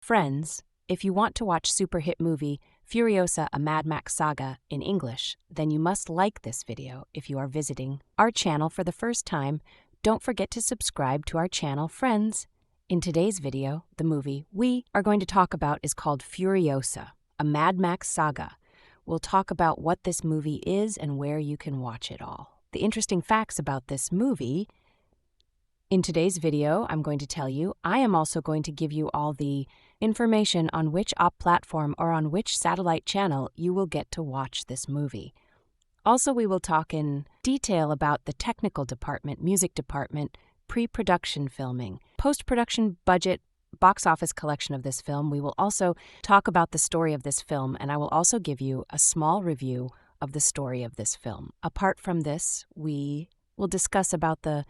Friends, if you want to watch super hit movie Furiosa, a Mad Max Saga in English, then you must like this video if you are visiting our channel for the first time. Don't forget to subscribe to our channel, friends. In today's video, the movie we are going to talk about is called Furiosa, a Mad Max Saga. We'll talk about what this movie is and where you can watch it all. The interesting facts about this movie. In today's video, I'm going to tell you. I am also going to give you all the information on which platform or on which satellite channel you will get to watch this movie. Also, we will talk in detail about the technical department, music department, pre-production filming, post-production budget, box office collection of this film. We will also talk about the story of this film, and I will also give you a small review of the story of this film. Apart from this, we will discuss about the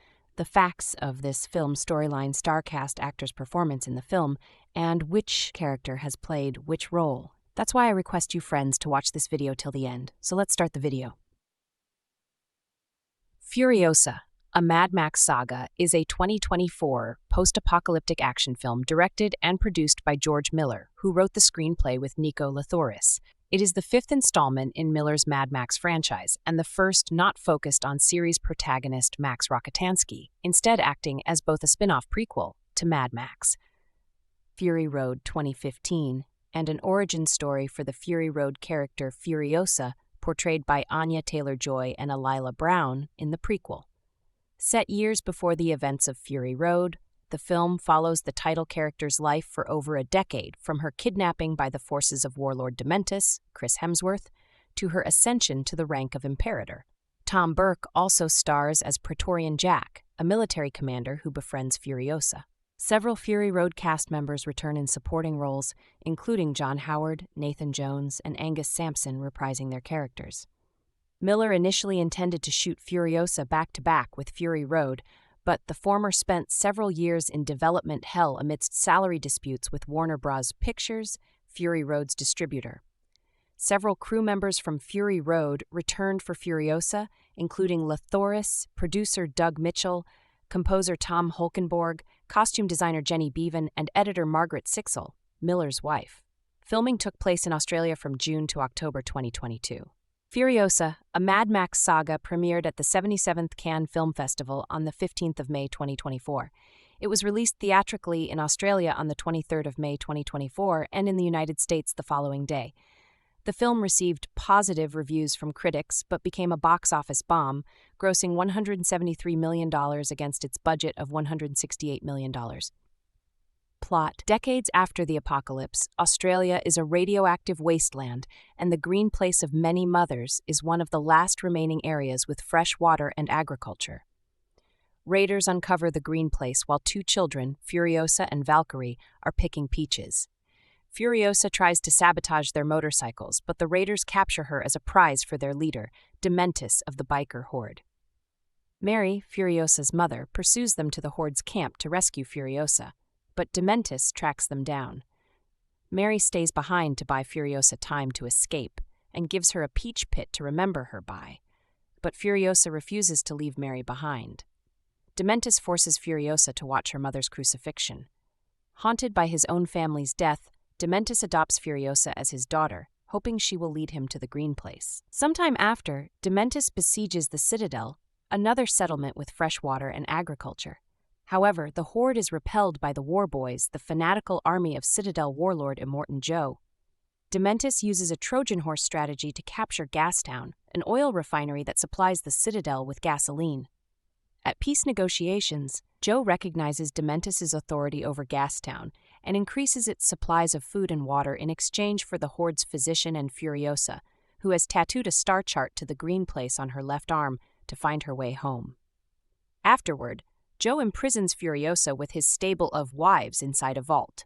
facts of this film, storyline, star cast, actors' performance in the film, and which character has played which role. That's why I request you, friends, to watch this video till the end. So let's start the video. Furiosa, a Mad Max Saga, is a 2024 post-apocalyptic action film directed and produced by George Miller, who wrote the screenplay with Nico Lathouris. It is the fifth installment in Miller's Mad Max franchise, and the first not focused on series protagonist Max Rokitansky, instead acting as both a spin-off prequel to Mad Max Fury Road 2015, and an origin story for the Fury Road character Furiosa, portrayed by Anya Taylor-Joy and Alila Brown in the prequel. Set years before the events of Fury Road, the film follows the title character's life for over a decade, from her kidnapping by the forces of warlord Dementis, Chris Hemsworth, to her ascension to the rank of Imperator. Tom Burke also stars as Praetorian Jack, a military commander who befriends Furiosa. Several Fury Road cast members return in supporting roles, including John Howard, Nathan Jones, and Angus Sampson reprising their characters. Miller initially intended to shoot Furiosa back-to-back with Fury Road, but the former spent several years in development hell amidst salary disputes with Warner Bros. Pictures, Fury Road's distributor. Several crew members from Fury Road returned for Furiosa, including Lathouris, producer Doug Mitchell, composer Tom Holkenborg, costume designer Jenny Beavan, and editor Margaret Sixel, Miller's wife. Filming took place in Australia from June to October 2022. Furiosa, a Mad Max Saga, premiered at the 77th Cannes Film Festival on the 15th of May 2024. It was released theatrically in Australia on the 23rd of May 2024 and in the United States the following day. The film received positive reviews from critics but became a box office bomb, grossing $173 million against its budget of $168 million. Plot. Decades after the apocalypse, Australia is a radioactive wasteland, and the green place of many mothers is one of the last remaining areas with fresh water and agriculture. Raiders uncover the green place while two children, Furiosa and Valkyrie, are picking peaches. Furiosa tries to sabotage their motorcycles, but the raiders capture her as a prize for their leader, Dementis of the biker horde. Mary, Furiosa's mother, pursues them to the horde's camp to rescue Furiosa, but Dementis tracks them down. Mary stays behind to buy Furiosa time to escape and gives her a peach pit to remember her by, but Furiosa refuses to leave Mary behind. Dementis forces Furiosa to watch her mother's crucifixion. Haunted by his own family's death, Dementis adopts Furiosa as his daughter, hoping she will lead him to the green place. Sometime after, Dementis besieges the Citadel, another settlement with fresh water and agriculture. However, the horde is repelled by the War Boys, the fanatical army of Citadel warlord Immortan Joe. Dementis uses a Trojan horse strategy to capture Gastown, an oil refinery that supplies the Citadel with gasoline. At peace negotiations, Joe recognizes Dementis' authority over Gastown and increases its supplies of food and water in exchange for the horde's physician and Furiosa, who has tattooed a star chart to the green place on her left arm to find her way home. Afterward, Joe imprisons Furiosa with his stable of wives inside a vault.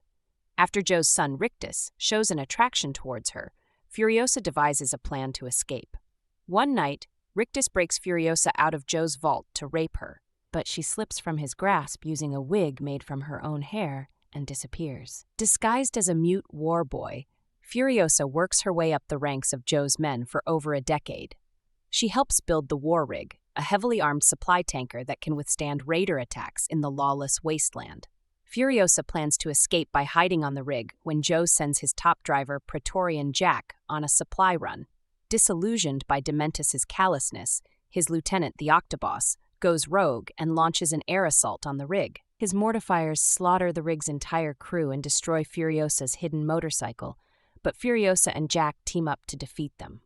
After Joe's son Rictus shows an attraction towards her, Furiosa devises a plan to escape. One night, Rictus breaks Furiosa out of Joe's vault to rape her, but she slips from his grasp using a wig made from her own hair and disappears. Disguised as a mute war boy, Furiosa works her way up the ranks of Joe's men for over a decade. She helps build the War Rig, a heavily armed supply tanker that can withstand raider attacks in the lawless wasteland. Furiosa plans to escape by hiding on the rig when Joe sends his top driver, Praetorian Jack, on a supply run. Disillusioned by Dementis' callousness, his lieutenant, the Octoboss, goes rogue and launches an air assault on the rig. His mortifiers slaughter the rig's entire crew and destroy Furiosa's hidden motorcycle, but Furiosa and Jack team up to defeat them.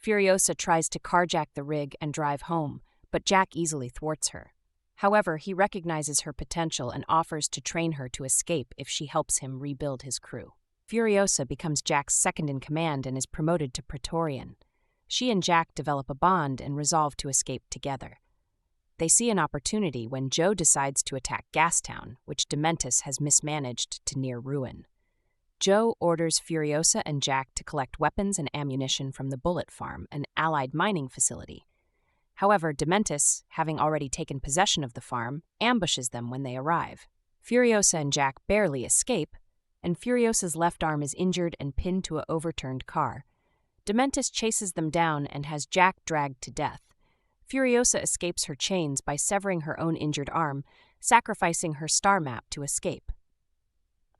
Furiosa tries to carjack the rig and drive home, but Jack easily thwarts her. However, he recognizes her potential and offers to train her to escape if she helps him rebuild his crew. Furiosa becomes Jack's second-in-command and is promoted to Praetorian. She and Jack develop a bond and resolve to escape together. They see an opportunity when Joe decides to attack Gastown, which Dementis has mismanaged to near ruin. Joe orders Furiosa and Jack to collect weapons and ammunition from the Bullet Farm, an Allied mining facility. However, Dementis, having already taken possession of the farm, ambushes them when they arrive. Furiosa and Jack barely escape, and Furiosa's left arm is injured and pinned to an overturned car. Dementis chases them down and has Jack dragged to death. Furiosa escapes her chains by severing her own injured arm, sacrificing her star map to escape.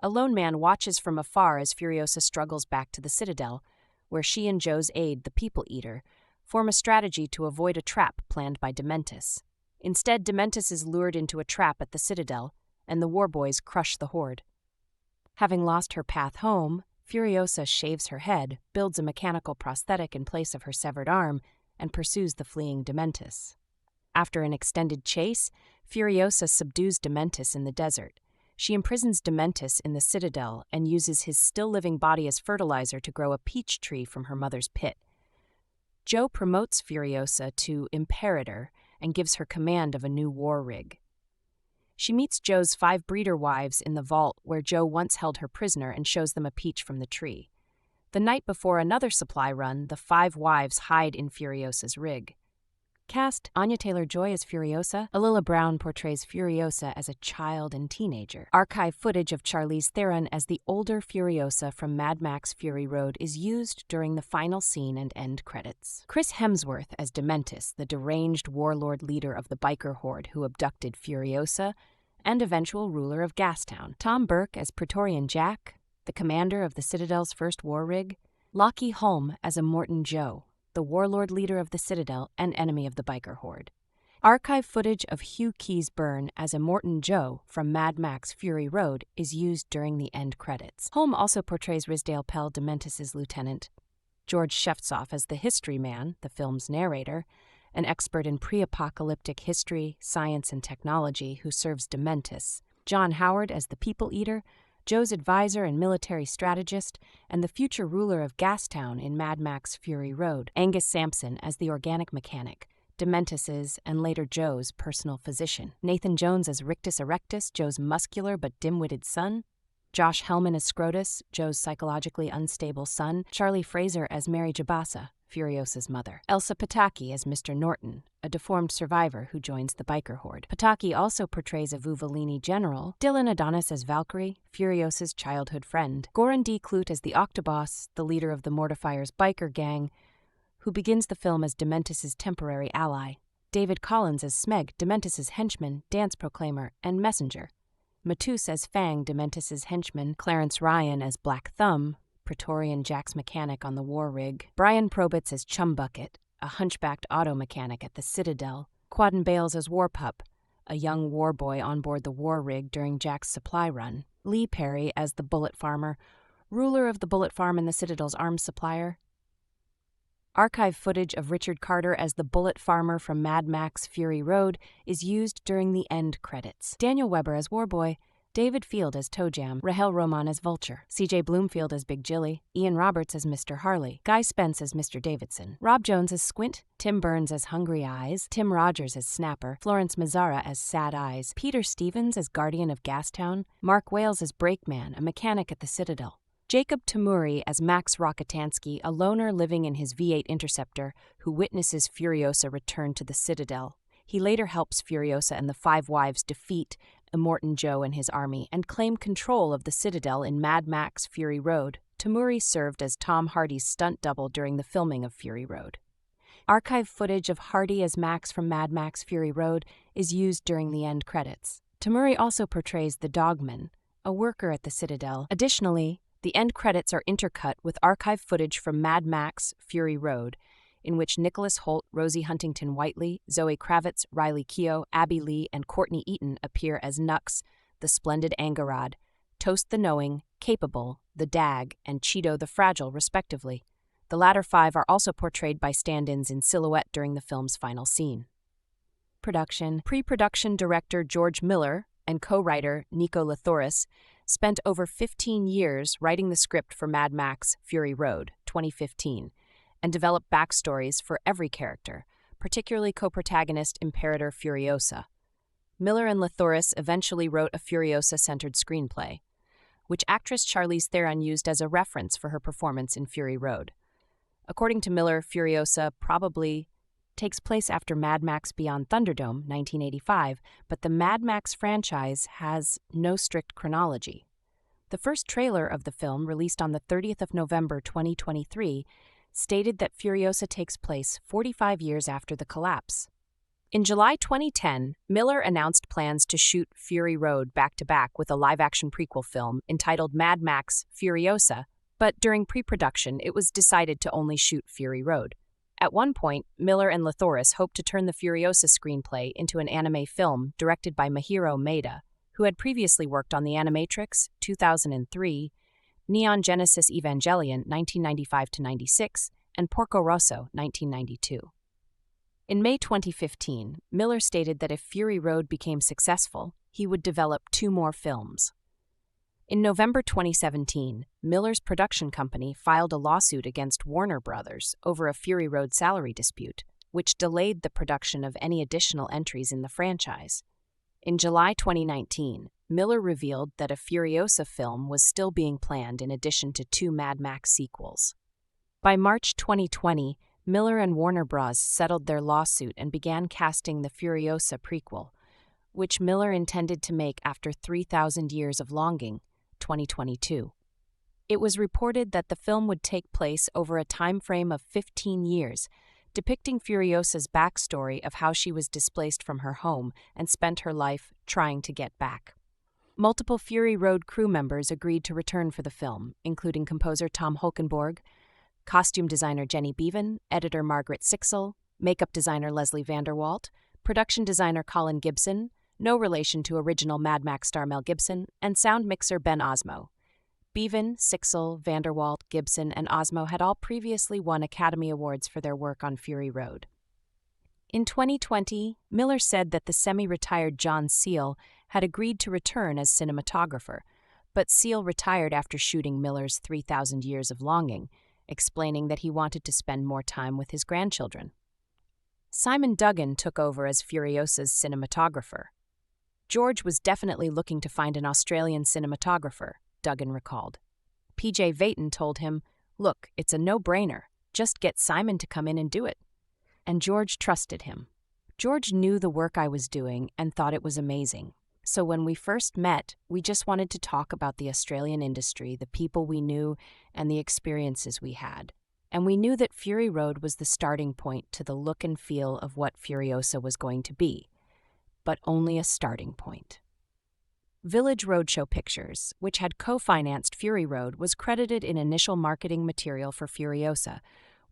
A lone man watches from afar as Furiosa struggles back to the Citadel, where she and Joe's aide, the People Eater, form a strategy to avoid a trap planned by Dementis. Instead, Dementis is lured into a trap at the Citadel, and the war boys crush the horde. Having lost her path home, Furiosa shaves her head, builds a mechanical prosthetic in place of her severed arm, and pursues the fleeing Dementis. After an extended chase, Furiosa subdues Dementis in the desert. She imprisons Dementis in the Citadel and uses his still-living body as fertilizer to grow a peach tree from her mother's pit. Joe promotes Furiosa to Imperator and gives her command of a new war rig. She meets Joe's 5 breeder wives in the vault where Joe once held her prisoner and shows them a peach from the tree. The night before another supply run, the 5 wives hide in Furiosa's rig. Cast: Anya Taylor-Joy as Furiosa. Alila Brown portrays Furiosa as a child and teenager. Archive footage of Charlize Theron as the older Furiosa from Mad Max Fury Road is used during the final scene and end credits. Chris Hemsworth as Dementis, the deranged warlord leader of the biker horde who abducted Furiosa and eventual ruler of Gastown. Tom Burke as Praetorian Jack, the commander of the Citadel's first war rig. Lockie Holm as Immortan Joe, the warlord leader of the Citadel and enemy of the biker horde. Archive footage of Hugh Keys-Byrne as Immortan Joe from Mad Max Fury Road is used during the end credits. Holm also portrays Rizdale Pell, Dementis' lieutenant. George Sheftsov as the History Man, the film's narrator, an expert in pre-apocalyptic history, science, and technology who serves Dementis. John Howard as the People Eater, Joe's advisor and military strategist, and the future ruler of Gastown in Mad Max Fury Road. Angus Sampson as the organic mechanic, Dementis' and later Joe's personal physician. Nathan Jones as Rictus Erectus, Joe's muscular but dim-witted son. Josh Hellman as Scrotus, Joe's psychologically unstable son. Charlie Fraser as Mary Jabasa, Furiosa's mother. Elsa Pataki as Mr. Norton, a deformed survivor who joins the biker horde. Pataki also portrays a Vuvalini general. Dylan Adonis as Valkyrie, Furiosa's childhood friend. Goran D. Clute as the Octoboss, the leader of the Mortifier's biker gang, who begins the film as Dementis' temporary ally. David Collins as Smeg, Dementis' henchman, dance proclaimer, and messenger. Matus as Fang, Dementis' henchman. Clarence Ryan as Black Thumb, Praetorian Jack's mechanic on the war rig. Brian Probitz as Chumbucket, a hunchbacked auto mechanic at the Citadel. Quaden Bales as Warpup, a young war boy on board the war rig during Jack's supply run. Lee Perry as the Bullet Farmer, ruler of the Bullet Farm and the Citadel's arms supplier. Archive footage of Richard Carter as the Bullet Farmer from Mad Max Fury Road is used during the end credits. Daniel Weber as Warboy, David Field as Toe Jam, Rahel Roman as Vulture, C.J. Bloomfield as Big Jilly, Ian Roberts as Mr. Harley, Guy Spence as Mr. Davidson, Rob Jones as Squint, Tim Burns as Hungry Eyes, Tim Rogers as Snapper, Florence Mazzara as Sad Eyes, Peter Stevens as Guardian of Gastown, Mark Wales as Brakeman, a mechanic at the Citadel, Jacob Tamuri as Max Rockatansky, a loner living in his V8 Interceptor who witnesses Furiosa return to the Citadel. He later helps Furiosa and the 5 wives defeat Immortan Joe and his army and claim control of the Citadel in Mad Max Fury Road. Tamuri served as Tom Hardy's stunt double during the filming of Fury Road. Archive footage of Hardy as Max from Mad Max Fury Road is used during the end credits. Tamuri also portrays the Dogman, a worker at the Citadel. Additionally, the end credits are intercut with archive footage from Mad Max: Fury Road, in which Nicholas Hoult, Rosie Huntington-Whiteley, Zoe Kravitz, Riley Keough, Abby Lee, and Courtney Eaton appear as Nux, the Splendid Angarad, Toast the Knowing, Capable, the Dag, and Cheeto the Fragile, respectively. The latter five are also portrayed by stand-ins in silhouette during the film's final scene. Pre-production director George Miller and co-writer Nico Lathouris spent over 15 years writing the script for Mad Max: Fury Road, 2015, and developed backstories for every character, particularly co-protagonist Imperator Furiosa. Miller and Lathouris eventually wrote a Furiosa-centered screenplay, which actress Charlize Theron used as a reference for her performance in Fury Road. According to Miller, Furiosa probably takes place after Mad Max Beyond Thunderdome, 1985, but the Mad Max franchise has no strict chronology. The first trailer of the film, released on the 30th of November 2023, stated that Furiosa takes place 45 years after the collapse. In July 2010, Miller announced plans to shoot Fury Road back-to-back with a live-action prequel film entitled Mad Max: Furiosa, but during pre-production it was decided to only shoot Fury Road. At one point, Miller and Lathouris hoped to turn the Furiosa screenplay into an anime film directed by Mahiro Maeda, who had previously worked on The Animatrix, 2003, Neon Genesis Evangelion, 1995-96, and Porco Rosso, 1992. In May 2015, Miller stated that if Fury Road became successful, he would develop 2 more films. In November 2017, Miller's production company filed a lawsuit against Warner Brothers over a Fury Road salary dispute, which delayed the production of any additional entries in the franchise. In July 2019, Miller revealed that a Furiosa film was still being planned in addition to 2 Mad Max sequels. By March 2020, Miller and Warner Bros. Settled their lawsuit and began casting the Furiosa prequel, which Miller intended to make after 3,000 Years of Longing, 2022. It was reported that the film would take place over a time frame of 15 years, depicting Furiosa's backstory of how she was displaced from her home and spent her life trying to get back. Multiple Fury Road crew members agreed to return for the film, including composer Tom Holkenborg, costume designer Jenny Beavan, editor Margaret Sixel, makeup designer Leslie Vanderwalt, production designer Colin Gibson, no relation to original Mad Max star Mel Gibson, and sound mixer Ben Osmo. Beavan, Sixel, Vanderwalt, Gibson, and Osmo had all previously won Academy Awards for their work on Fury Road. In 2020, Miller said that the semi-retired John Seale had agreed to return as cinematographer, but Seale retired after shooting Miller's 3,000 Years of Longing, explaining that he wanted to spend more time with his grandchildren. Simon Duggan took over as Furiosa's cinematographer. George was definitely looking to find an Australian cinematographer, Duggan recalled. PJ Vayton told him, "Look, it's a no-brainer. Just get Simon to come in and do it." And George trusted him. George knew the work I was doing and thought it was amazing. So when we first met, we just wanted to talk about the Australian industry, the people we knew, and the experiences we had. And we knew that Fury Road was the starting point to the look and feel of what Furiosa was going to be, but only a starting point. Village Roadshow Pictures, which had co-financed Fury Road, was credited in initial marketing material for Furiosa,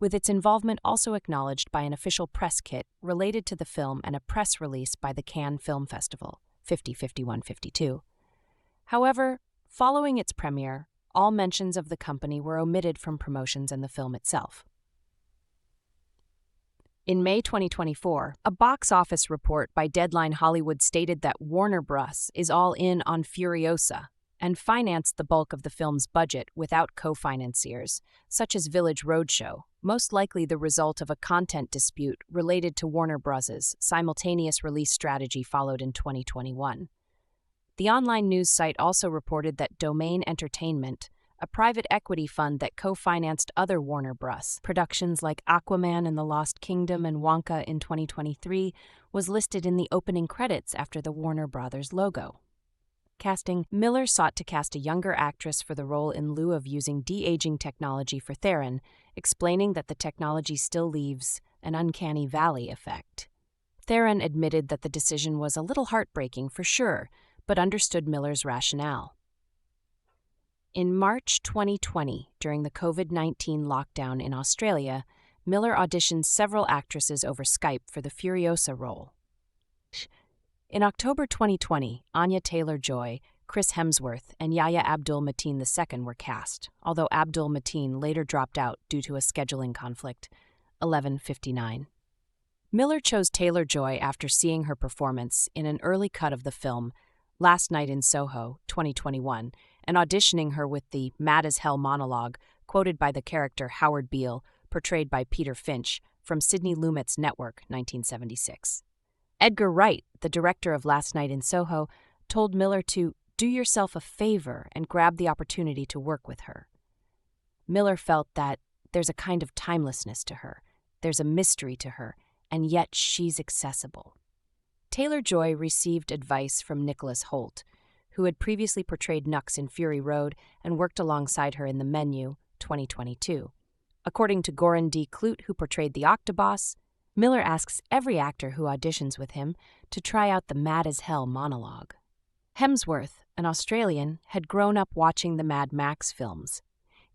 with its involvement also acknowledged by an official press kit related to the film and a press release by the Cannes Film Festival, 50-51-52. However, following its premiere, all mentions of the company were omitted from promotions and the film itself. In May 2024, a box office report by Deadline Hollywood stated that Warner Bros. Is all in on Furiosa and financed the bulk of the film's budget without co-financiers, such as Village Roadshow, most likely the result of a content dispute related to Warner Bros.' simultaneous release strategy followed in 2021. The online news site also reported that Domain Entertainment, a private equity fund that co-financed other Warner Bros. Productions like Aquaman and the Lost Kingdom and Wonka in 2023, was listed in the opening credits after the Warner Brothers logo. Casting: Miller sought to cast a younger actress for the role in lieu of using de-aging technology for Theron, explaining that the technology still leaves an uncanny valley effect. Theron admitted that the decision was a little heartbreaking for sure, but understood Miller's rationale. In March 2020, during the COVID-19 lockdown in Australia, Miller auditioned several actresses over Skype for the Furiosa role. In October 2020, Anya Taylor-Joy, Chris Hemsworth, and Yahya Abdul-Mateen II were cast, although Abdul-Mateen later dropped out due to a scheduling conflict. 11:59. Miller chose Taylor-Joy after seeing her performance in an early cut of the film, Last Night in Soho, 2021, and auditioning her with the Mad as Hell monologue, quoted by the character Howard Beale, portrayed by Peter Finch, from Sidney Lumet's Network, 1976. Edgar Wright, the director of Last Night in Soho, told Miller to do yourself a favor and grab the opportunity to work with her. Miller felt that there's a kind of timelessness to her, there's a mystery to her, and yet she's accessible. Taylor-Joy received advice from Nicholas Hoult, who had previously portrayed Nux in Fury Road and worked alongside her in The Menu, 2022. According to Goran D. Clute, who portrayed the Octoboss, Miller asks every actor who auditions with him to try out the Mad as Hell monologue. Hemsworth, an Australian, had grown up watching the Mad Max films.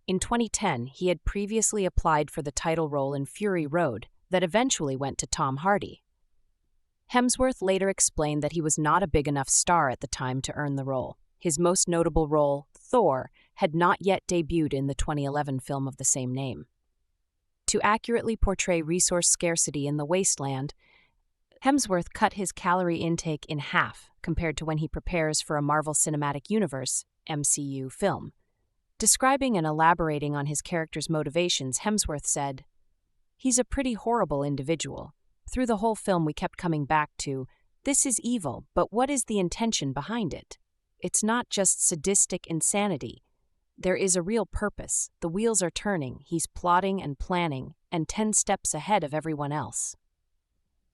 In 2010, he had previously applied for the title role in Fury Road that eventually went to Tom Hardy. Hemsworth later explained that he was not a big enough star at the time to earn the role. His most notable role, Thor, had not yet debuted in the 2011 film of the same name. To accurately portray resource scarcity in the wasteland, Hemsworth cut his calorie intake in half compared to when he prepares for a Marvel Cinematic Universe (MCU) film. Describing and elaborating on his character's motivations, Hemsworth said, "He's a pretty horrible individual. Through the whole film we kept coming back to, this is evil, but what is the intention behind it? It's not just sadistic insanity. There is a real purpose. The wheels are turning, he's plotting and planning, and 10 steps ahead of everyone else."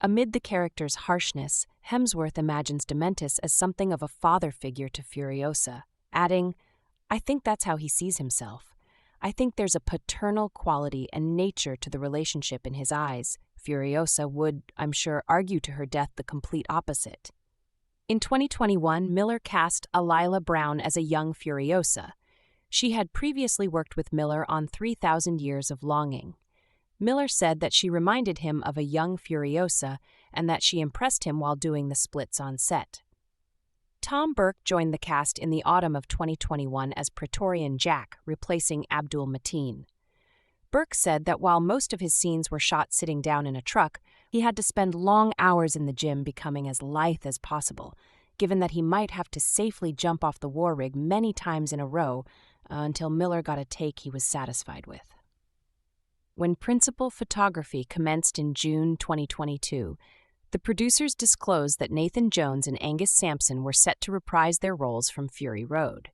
Amid the character's harshness, Hemsworth imagines Dementis as something of a father figure to Furiosa, adding, "I think that's how he sees himself. I think there's a paternal quality and nature to the relationship in his eyes. Furiosa would, I'm sure, argue to her death the complete opposite." In 2021, Miller cast Alila Brown as a young Furiosa. She had previously worked with Miller on 3,000 Years of Longing. Miller said that she reminded him of a young Furiosa and that she impressed him while doing the splits on set. Tom Burke joined the cast in the autumn of 2021 as Praetorian Jack, replacing Abdul-Mateen. Burke said that while most of his scenes were shot sitting down in a truck, he had to spend long hours in the gym becoming as lithe as possible, given that he might have to safely jump off the war rig many times in a row until Miller got a take he was satisfied with. When principal photography commenced in June 2022, the producers disclosed that Nathan Jones and Angus Sampson were set to reprise their roles from Fury Road.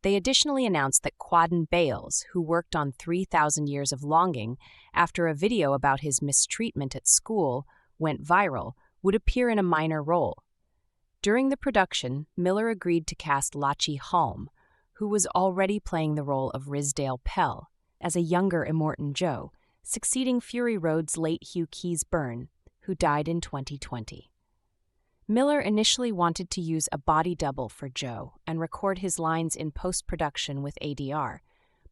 They additionally announced that Quaden Bales, who worked on 3,000 Years of Longing after a video about his mistreatment at school went viral, would appear in a minor role. During the production, Miller agreed to cast Lachi Halm, who was already playing the role of Rizdale Pell, as a younger Immortan Joe, succeeding Fury Road's late Hugh Keys-Byrne, who died in 2020. Miller initially wanted to use a body double for Joe and record his lines in post-production with ADR,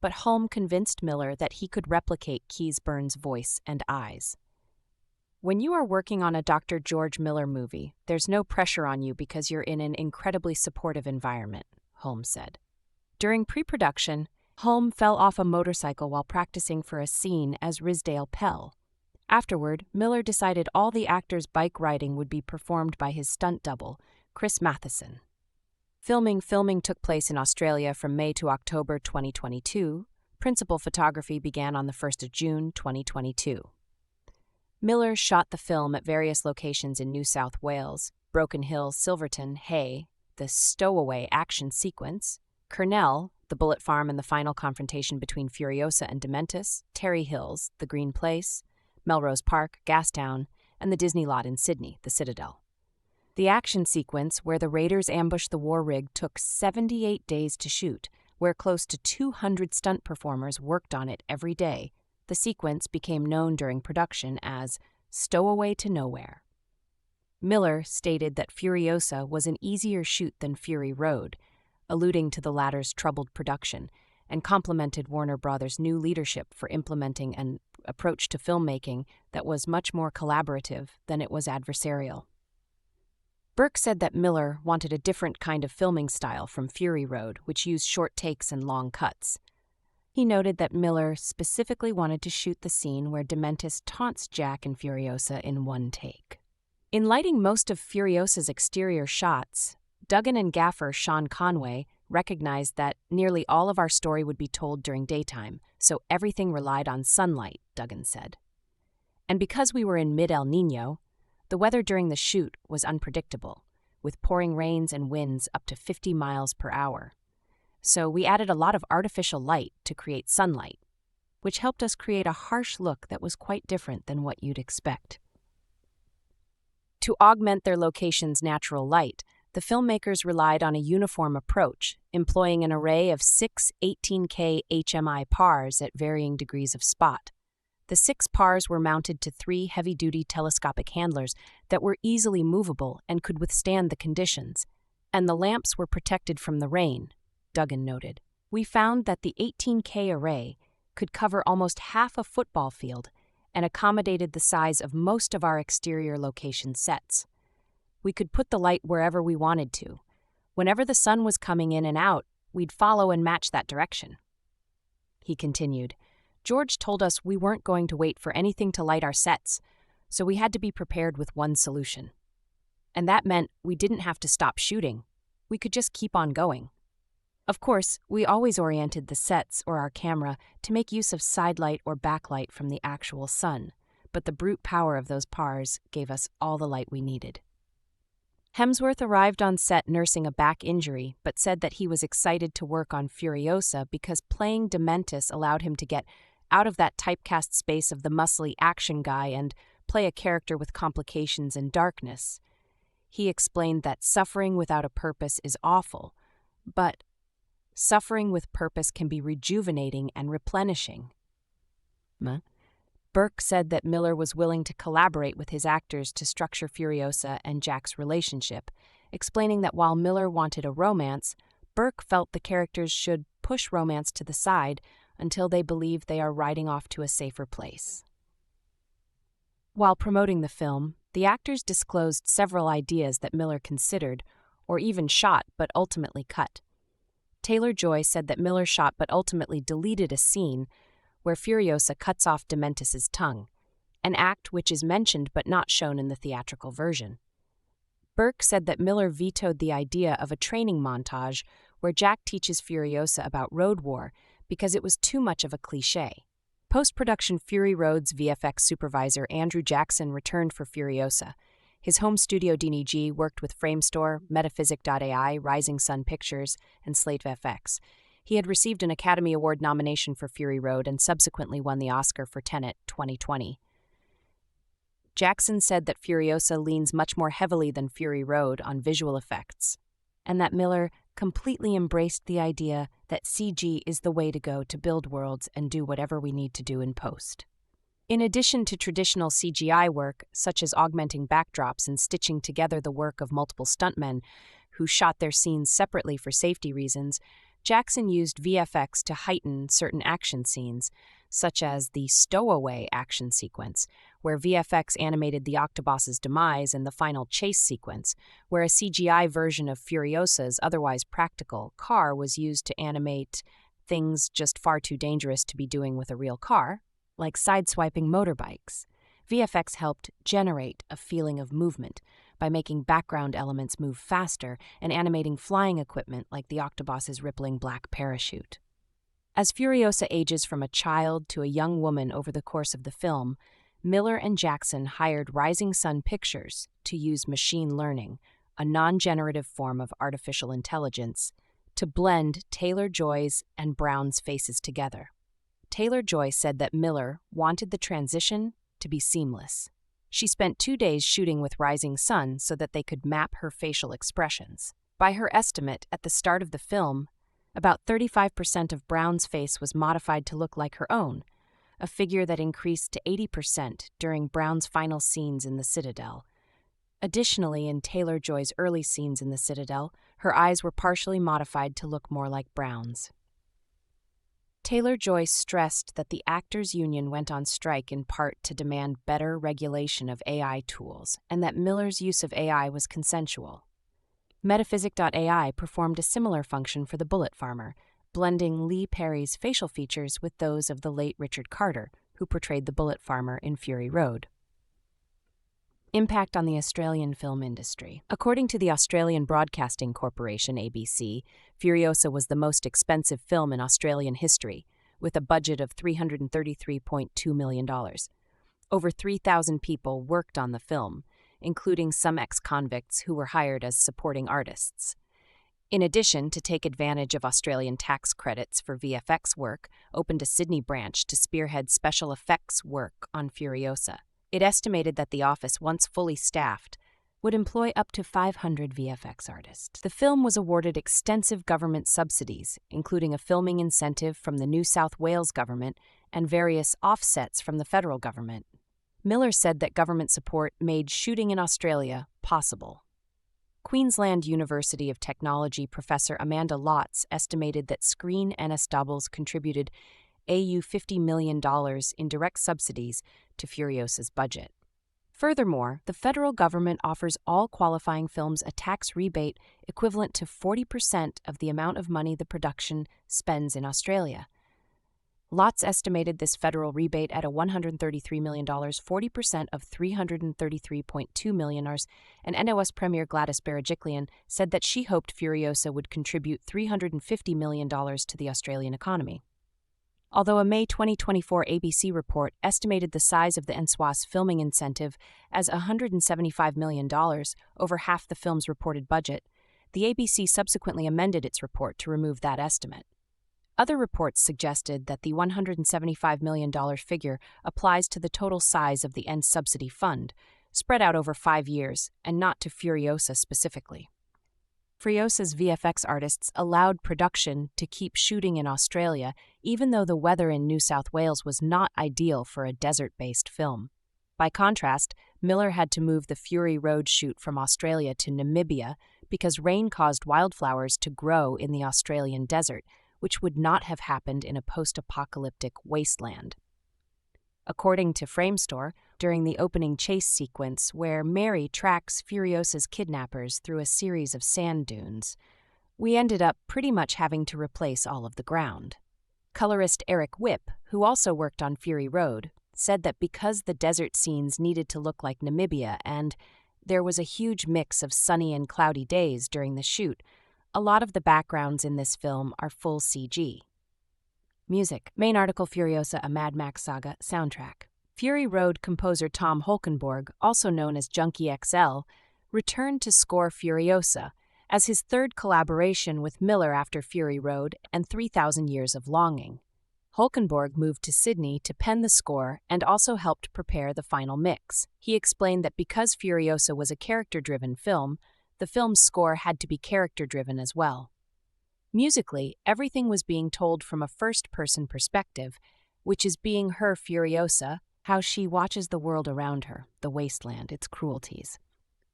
but Halm convinced Miller that he could replicate Keys-Byrne's voice and eyes. "When you are working on a Dr. George Miller movie, there's no pressure on you because you're in an incredibly supportive environment," Halm said. During pre-production, Halm fell off a motorcycle while practicing for a scene as Rizdale Pell. Afterward, Miller decided all the actor's bike riding would be performed by his stunt double, Chris Matheson. Filming took place in Australia from May to October 2022. Principal photography began on the 1st of June 2022. Miller shot the film at various locations in New South Wales, Broken Hill, Silverton, Hay, the Stowaway action sequence, Kurnell, the bullet farm and the final confrontation between Furiosa and Dementis, Terry Hills, the Green Place, Melrose Park, Gastown, and the Disney lot in Sydney, the Citadel. The action sequence where the raiders ambushed the war rig took 78 days to shoot, where close to 200 stunt performers worked on it every day. The sequence became known during production as Stowaway to Nowhere. Miller stated that Furiosa was an easier shoot than Fury Road, alluding to the latter's troubled production, and complimented Warner Brothers' new leadership for implementing an approach to filmmaking that was much more collaborative than it was adversarial. Burke said that Miller wanted a different kind of filming style from Fury Road, which used short takes and long cuts. He noted that Miller specifically wanted to shoot the scene where Dementis taunts Jack and Furiosa in one take. In lighting most of Furiosa's exterior shots, Duggan and gaffer Sean Conway recognized that nearly all of our story would be told during daytime, so everything relied on sunlight, Duggan said. And because we were in mid-El Nino, the weather during the shoot was unpredictable, with pouring rains and winds up to 50 miles per hour. So we added a lot of artificial light to create sunlight, which helped us create a harsh look that was quite different than what you'd expect. To augment their location's natural light, the filmmakers relied on a uniform approach, employing an array of 6 18K HMI pars at varying degrees of spot. The 6 pars were mounted to 3 heavy-duty telescopic handlers that were easily movable and could withstand the conditions, and the lamps were protected from the rain, Duggan noted. We found that the 18K array could cover almost half a football field and accommodated the size of most of our exterior location sets. We could put the light wherever we wanted to. Whenever the sun was coming in and out, we'd follow and match that direction. He continued, George told us we weren't going to wait for anything to light our sets, so we had to be prepared with one solution. And that meant we didn't have to stop shooting. We could just keep on going. Of course, we always oriented the sets or our camera to make use of sidelight or backlight from the actual sun, but the brute power of those pars gave us all the light we needed. Hemsworth arrived on set nursing a back injury, but said that he was excited to work on Furiosa because playing Dementis allowed him to get out of that typecast space of the muscly action guy and play a character with complications and darkness. He explained that suffering without a purpose is awful, but suffering with purpose can be rejuvenating and replenishing. Burke said that Miller was willing to collaborate with his actors to structure Furiosa and Jack's relationship, explaining that while Miller wanted a romance, Burke felt the characters should push romance to the side until they believe they are riding off to a safer place. While promoting the film, the actors disclosed several ideas that Miller considered, or even shot but ultimately cut. Taylor-Joy said that Miller shot but ultimately deleted a scene where Furiosa cuts off Dementis' tongue, an act which is mentioned but not shown in the theatrical version. Burke said that Miller vetoed the idea of a training montage where Jack teaches Furiosa about road war because it was too much of a cliché. Post-production Fury Road's VFX supervisor Andrew Jackson returned for Furiosa. His home studio DNG worked with Framestore, Metaphysic.ai, Rising Sun Pictures, and Slate FX. He had received an Academy Award nomination for Fury Road and subsequently won the Oscar for Tenet 2020. Jackson said that Furiosa leans much more heavily than Fury Road on visual effects, and that Miller completely embraced the idea that CG is the way to go to build worlds and do whatever we need to do in post. In addition to traditional CGI work, such as augmenting backdrops and stitching together the work of multiple stuntmen who shot their scenes separately for safety reasons, Jackson used VFX to heighten certain action scenes, such as the stowaway action sequence, where VFX animated the Octobos's demise, and the final chase sequence, where a CGI version of Furiosa's otherwise practical car was used to animate things just far too dangerous to be doing with a real car, like sideswiping motorbikes. VFX helped generate a feeling of movement by making background elements move faster and animating flying equipment like the Octobos's rippling black parachute. As Furiosa ages from a child to a young woman over the course of the film, Miller and Jackson hired Rising Sun Pictures to use machine learning, a non-generative form of artificial intelligence, to blend Taylor-Joy's and Brown's faces together. Taylor-Joy said that Miller wanted the transition to be seamless. She spent 2 days shooting with Rising Sun so that they could map her facial expressions. By her estimate, at the start of the film, about 35% of Brown's face was modified to look like her own, a figure that increased to 80% during Brown's final scenes in the Citadel. Additionally, in Taylor-Joy's early scenes in the Citadel, her eyes were partially modified to look more like Brown's. Taylor-Joy stressed that the actors' union went on strike in part to demand better regulation of AI tools, and that Miller's use of AI was consensual. Metaphysic.ai performed a similar function for the Bullet Farmer, blending Lee Perry's facial features with those of the late Richard Carter, who portrayed the Bullet Farmer in Fury Road. Impact on the Australian film industry. According to the Australian Broadcasting Corporation, ABC, Furiosa was the most expensive film in Australian history, with a budget of $333.2 million. Over 3,000 people worked on the film, including some ex-convicts who were hired as supporting artists. In addition, to take advantage of Australian tax credits for VFX work, opened a Sydney branch to spearhead special effects work on Furiosa. It estimated that the office, once fully staffed, would employ up to 500 VFX artists. The film was awarded extensive government subsidies, including a filming incentive from the New South Wales government and various offsets from the federal government. Miller said that government support made shooting in Australia possible. Queensland University of Technology professor Amanda Lotz estimated that Screen NSWs contributed $50 million in direct subsidies to Furiosa's budget. Furthermore, the federal government offers all qualifying films a tax rebate equivalent to 40% of the amount of money the production spends in Australia. Lotz estimated this federal rebate at $133 million, 40% of $333.2 million, and NOS Premier Gladys Berejiklian said that she hoped Furiosa would contribute $350 million to the Australian economy. Although a May 2024 ABC report estimated the size of the NSWA's filming incentive as $175 million, over half the film's reported budget, the ABC subsequently amended its report to remove that estimate. Other reports suggested that the $175 million figure applies to the total size of the End Subsidy Fund, spread out over 5 years, and not to Furiosa specifically. Furiosa's VFX artists allowed production to keep shooting in Australia, even though the weather in New South Wales was not ideal for a desert-based film. By contrast, Miller had to move the Fury Road shoot from Australia to Namibia because rain caused wildflowers to grow in the Australian desert, which would not have happened in a post-apocalyptic wasteland. According to Framestore, during the opening chase sequence where Mary tracks Furiosa's kidnappers through a series of sand dunes, we ended up pretty much having to replace all of the ground. Colorist Eric Whipp, who also worked on Fury Road, said that because the desert scenes needed to look like Namibia and there was a huge mix of sunny and cloudy days during the shoot, a lot of the backgrounds in this film are full CG. Music. Main article Furiosa, a Mad Max Saga soundtrack. Fury Road composer Tom Holkenborg, also known as Junkie XL, returned to score Furiosa as his third collaboration with Miller after Fury Road and 3,000 Years of Longing. Holkenborg moved to Sydney to pen the score and also helped prepare the final mix. He explained that because Furiosa was a character-driven film, the film's score had to be character-driven as well. Musically, everything was being told from a first-person perspective, which is being her Furiosa, how she watches the world around her, the wasteland, its cruelties.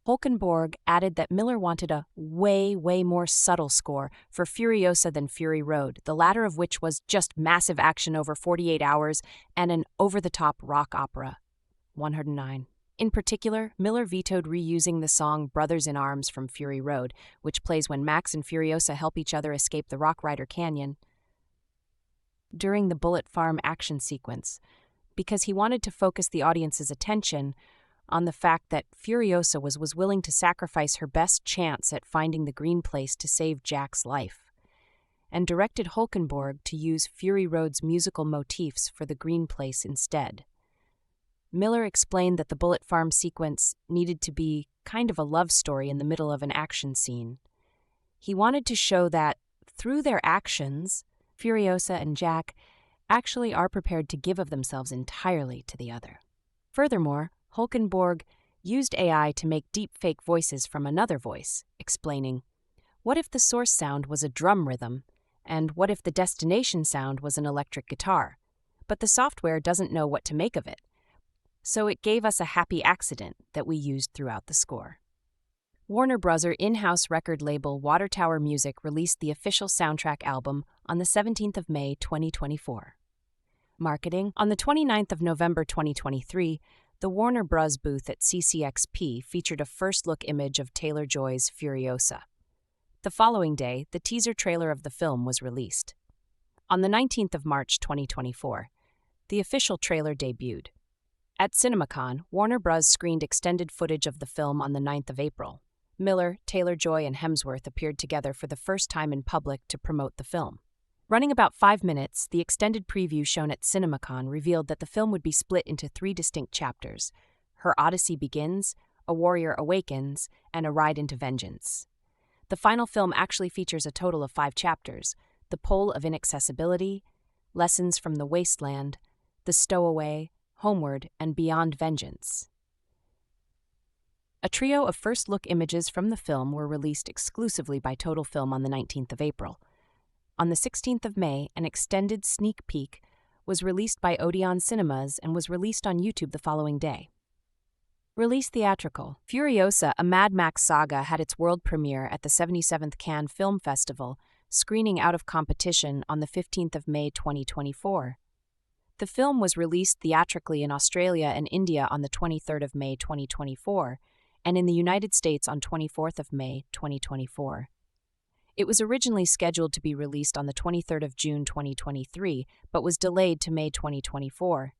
Holkenborg added that Miller wanted a way more subtle score for Furiosa than Fury Road, the latter of which was just massive action over 48 hours and an over-the-top rock opera. 109. In particular, Miller vetoed reusing the song Brothers in Arms from Fury Road, which plays when Max and Furiosa help each other escape the Rock Rider Canyon, during the Bullet Farm action sequence, because he wanted to focus the audience's attention on the fact that Furiosa was willing to sacrifice her best chance at finding the green place to save Jack's life, and directed Holkenborg to use Fury Road's musical motifs for the green place instead. Miller explained that the Bullet Farm sequence needed to be kind of a love story in the middle of an action scene. He wanted to show that, through their actions, Furiosa and Jack actually are prepared to give of themselves entirely to the other. Furthermore, Holkenborg used AI to make deep-fake voices from another voice, explaining, what if the source sound was a drum rhythm, and what if the destination sound was an electric guitar? But the software doesn't know what to make of it. So it gave us a happy accident that we used throughout the score. Warner Bros. In-house record label Water Tower Music released the official soundtrack album on the 17th of May 2024. Marketing. On the 29th of November 2023, the Warner Bros. Booth at CCXP featured a first-look image of Taylor-Joy's Furiosa. The following day, the teaser trailer of the film was released. On the 19th of March 2024, the official trailer debuted. At CinemaCon, Warner Bros. Screened extended footage of the film on the 9th of April. Miller, Taylor-Joy, and Hemsworth appeared together for the first time in public to promote the film. Running about 5 minutes, the extended preview shown at CinemaCon revealed that the film would be split into 3 distinct chapters: Her Odyssey Begins, A Warrior Awakens, and A Ride into Vengeance. The final film actually features a total of 5 chapters: The Pole of Inaccessibility, Lessons from the Wasteland, The Stowaway, Homeward, and Beyond Vengeance. A trio of first-look images from the film were released exclusively by Total Film on the 19th of April. On the 16th of May, an extended sneak peek was released by Odeon Cinemas and was released on YouTube the following day. Release theatrical. Furiosa, a Mad Max saga, had its world premiere at the 77th Cannes Film Festival, screening out of competition on the 15th of May 2024. The film was released theatrically in Australia and India on the 23rd of May 2024, and in the United States on 24th of May 2024. It was originally scheduled to be released on the 23rd of June 2023, but was delayed to May 2024.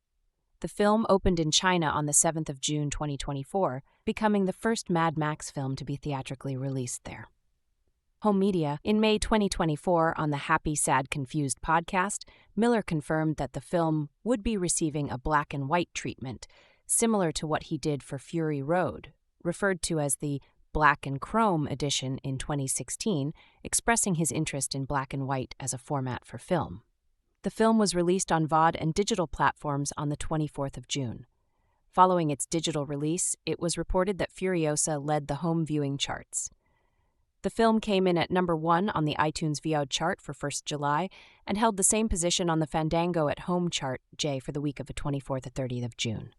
The film opened in China on the 7th of June 2024, becoming the first Mad Max film to be theatrically released there. Home media. In May 2024, on the Happy, Sad, Confused podcast, Miller confirmed that the film would be receiving a black and white treatment, similar to what he did for Fury Road, referred to as the Black and Chrome edition in 2016, expressing his interest in black and white as a format for film. The film was released on VOD and digital platforms on the 24th of June. Following its digital release, it was reported that Furiosa led the home viewing charts. The film came in at number 1 on the iTunes VOD chart for 1st July and held the same position on the Fandango at Home chart J for the week of the 24th to 30th of June.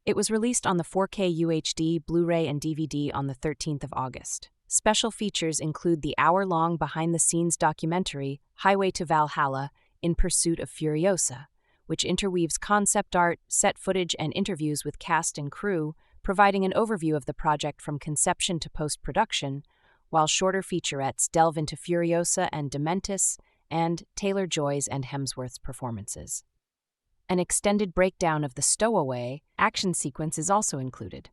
It was released on the 4K UHD, Blu-ray, and DVD on the 13th of August. Special features include the hour-long behind-the-scenes documentary, Highway to Valhalla, In Pursuit of Furiosa, which interweaves concept art, set footage, and interviews with cast and crew, providing an overview of the project from conception to post-production, while shorter featurettes delve into Furiosa and Dementis, and Taylor-Joy's and Hemsworth's performances. An extended breakdown of the Stowaway action sequence is also included.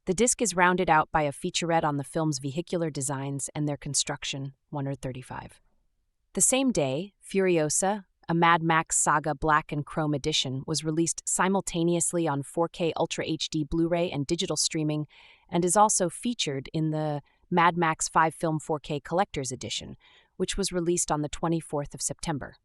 The disc is rounded out by a featurette on the film's vehicular designs and their construction, 135. The same day, Furiosa, a Mad Max Saga Black and Chrome edition, was released simultaneously on 4K Ultra HD Blu-ray and digital streaming, and is also featured in the Mad Max 5 Film 4K Collector's Edition, which was released on the 24th of September.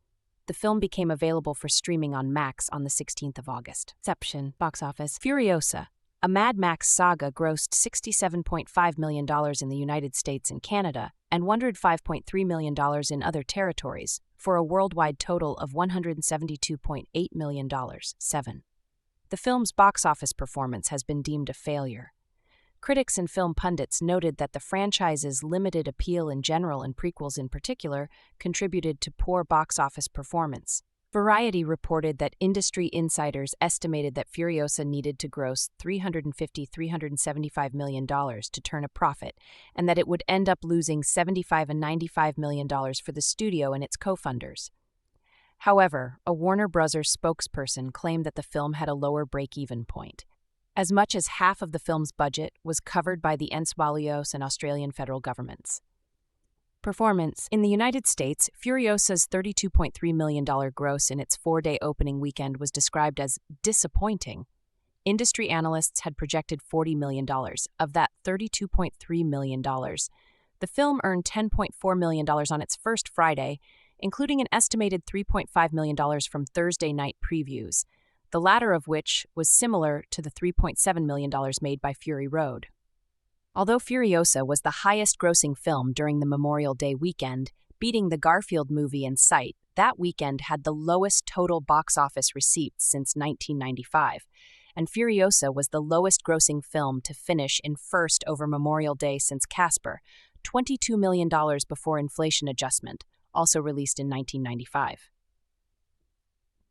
The film became available for streaming on Max on the 16th of August. Reception. Box office. Furiosa, a Mad Max saga, grossed $67.5 million in the United States and Canada and $105.3 million in other territories, for a worldwide total of $172.8 million. 7. The film's box office performance has been deemed a failure. Critics and film pundits noted that the franchise's limited appeal in general and prequels in particular contributed to poor box office performance. Variety reported that industry insiders estimated that Furiosa needed to gross $375 million to turn a profit, and that it would end up losing $75 and $95 million for the studio and its co-funders. However, a Warner Bros. Spokesperson claimed that the film had a lower break-even point. As much as half of the film's budget was covered by the Enswalios and Australian federal governments. Performance. In the United States, Furiosa's $32.3 million gross in its 4-day opening weekend was described as disappointing. Industry analysts had projected $40 million. Of that $32.3 million, the film earned $10.4 million on its first Friday, including an estimated $3.5 million from Thursday night previews, the latter of which was similar to the $3.7 million made by Fury Road. Although Furiosa was the highest-grossing film during the Memorial Day weekend, beating the Garfield movie in sight, that weekend had the lowest total box office receipts since 1995, and Furiosa was the lowest-grossing film to finish in first over Memorial Day since Casper, $22 million before inflation adjustment, also released in 1995.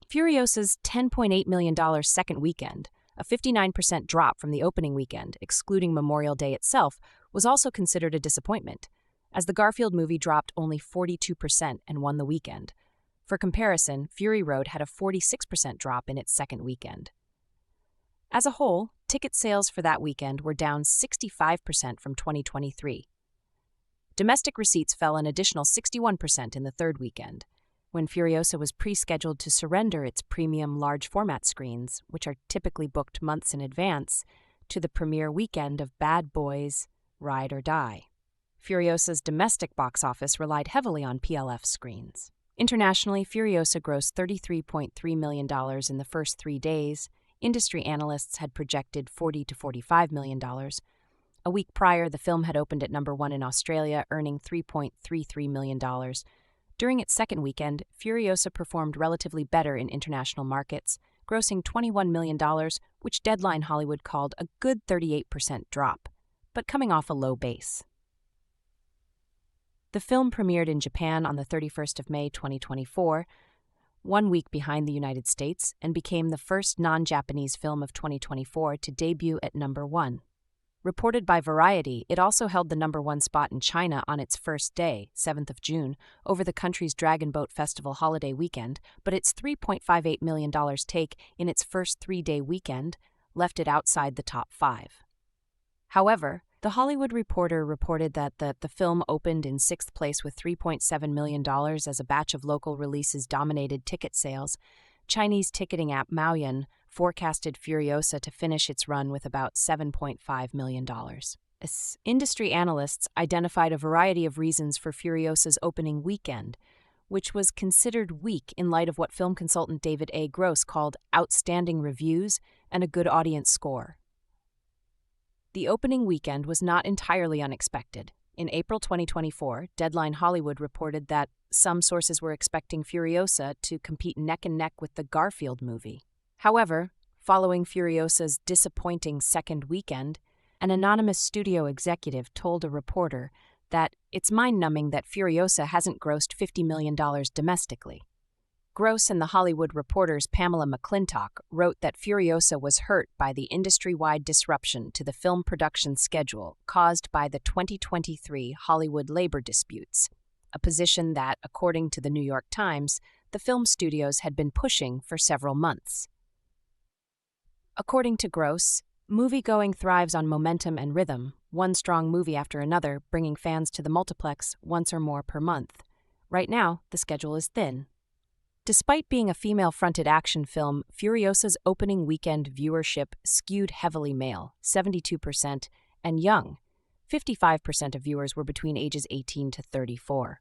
Furiosa's $10.8 million second weekend, a 59% drop from the opening weekend, excluding Memorial Day itself, was also considered a disappointment, as the Garfield movie dropped only 42% and won the weekend. For comparison, Fury Road had a 46% drop in its second weekend. As a whole, ticket sales for that weekend were down 65% from 2023. Domestic receipts fell an additional 61% in the third weekend, when Furiosa was pre-scheduled to surrender its premium large-format screens, which are typically booked months in advance, to the premiere weekend of Bad Boys, Ride or Die. Furiosa's domestic box office relied heavily on PLF screens. Internationally, Furiosa grossed $33.3 million in the first 3 days. Industry analysts had projected $40 to $45 million. A week prior, the film had opened at number 1 in Australia, earning $3.33 million. During its second weekend, Furiosa performed relatively better in international markets, grossing $21 million, which Deadline Hollywood called a good 38% drop, but coming off a low base. The film premiered in Japan on the 31st of May 2024, 1 week behind the United States, and became the first non-Japanese film of 2024 to debut at number 1. Reported by Variety, it also held the number 1 spot in China on its first day, 7th of June, over the country's Dragon Boat Festival holiday weekend, but its $3.58 million take in its first 3-day weekend left it outside the top 5. However, The Hollywood Reporter reported that the film opened in 6th place with $3.7 million as a batch of local releases dominated ticket sales. Chinese ticketing app Maoyan forecasted Furiosa to finish its run with about $7.5 million. Industry analysts identified a variety of reasons for Furiosa's opening weekend, which was considered weak in light of what film consultant David A. Gross called outstanding reviews and a good audience score. The opening weekend was not entirely unexpected. In April 2024, Deadline Hollywood reported that some sources were expecting Furiosa to compete neck and neck with the Garfield movie. However, following Furiosa's disappointing second weekend, an anonymous studio executive told a reporter that it's mind-numbing that Furiosa hasn't grossed $50 million domestically. Gross and The Hollywood Reporter's Pamela McClintock wrote that Furiosa was hurt by the industry-wide disruption to the film production schedule caused by the 2023 Hollywood labor disputes, a position that, according to the New York Times, the film studios had been pushing for several months. According to Gross, movie-going thrives on momentum and rhythm, one strong movie after another, bringing fans to the multiplex once or more per month. Right now, the schedule is thin. Despite being a female-fronted action film, Furiosa's opening weekend viewership skewed heavily male, 72%, and young, 55% of viewers were between ages 18 to 34.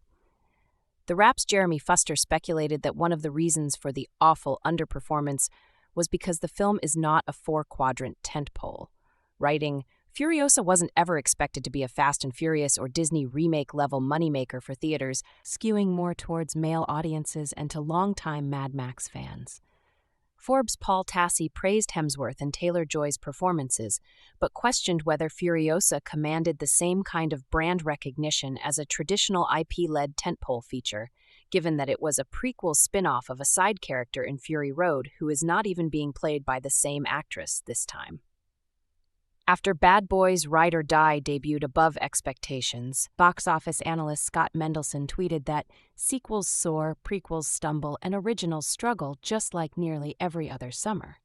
The Rap's Jeremy Fuster speculated that one of the reasons for the awful underperformance was because the film is not a 4-quadrant tentpole, writing, Furiosa wasn't ever expected to be a Fast and Furious or Disney remake-level moneymaker for theaters, skewing more towards male audiences and to longtime Mad Max fans. Forbes' Paul Tassi praised Hemsworth and Taylor-Joy's performances, but questioned whether Furiosa commanded the same kind of brand recognition as a traditional IP-led tentpole feature, given that it was a prequel spin-off of a side character in Fury Road who is not even being played by the same actress this time. After Bad Boys Ride or Die debuted above expectations, box office analyst Scott Mendelson tweeted that sequels soar, prequels stumble, and originals struggle just like nearly every other summer.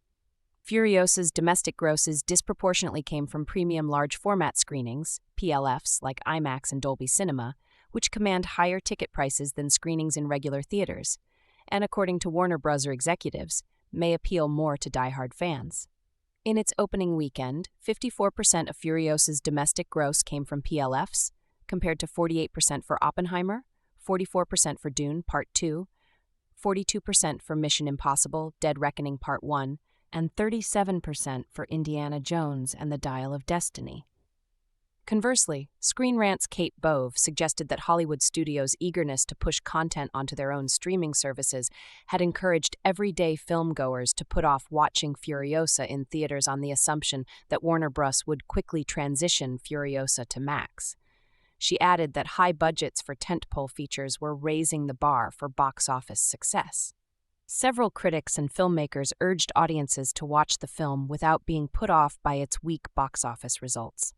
Furiosa's domestic grosses disproportionately came from premium large-format screenings, PLFs like IMAX and Dolby Cinema, which command higher ticket prices than screenings in regular theaters, and according to Warner Bros. Executives, may appeal more to diehard fans. In its opening weekend, 54% of Furiosa's domestic gross came from PLFs, compared to 48% for Oppenheimer, 44% for Dune Part 2, 42% for Mission Impossible Dead Reckoning Part 1, and 37% for Indiana Jones and the Dial of Destiny. Conversely, Screen Rant's Kate Bove suggested that Hollywood studios' eagerness to push content onto their own streaming services had encouraged everyday filmgoers to put off watching Furiosa in theaters on the assumption that Warner Bros. Would quickly transition Furiosa to Max. She added that high budgets for tentpole features were raising the bar for box office success. Several critics and filmmakers urged audiences to watch the film without being put off by its weak box office results.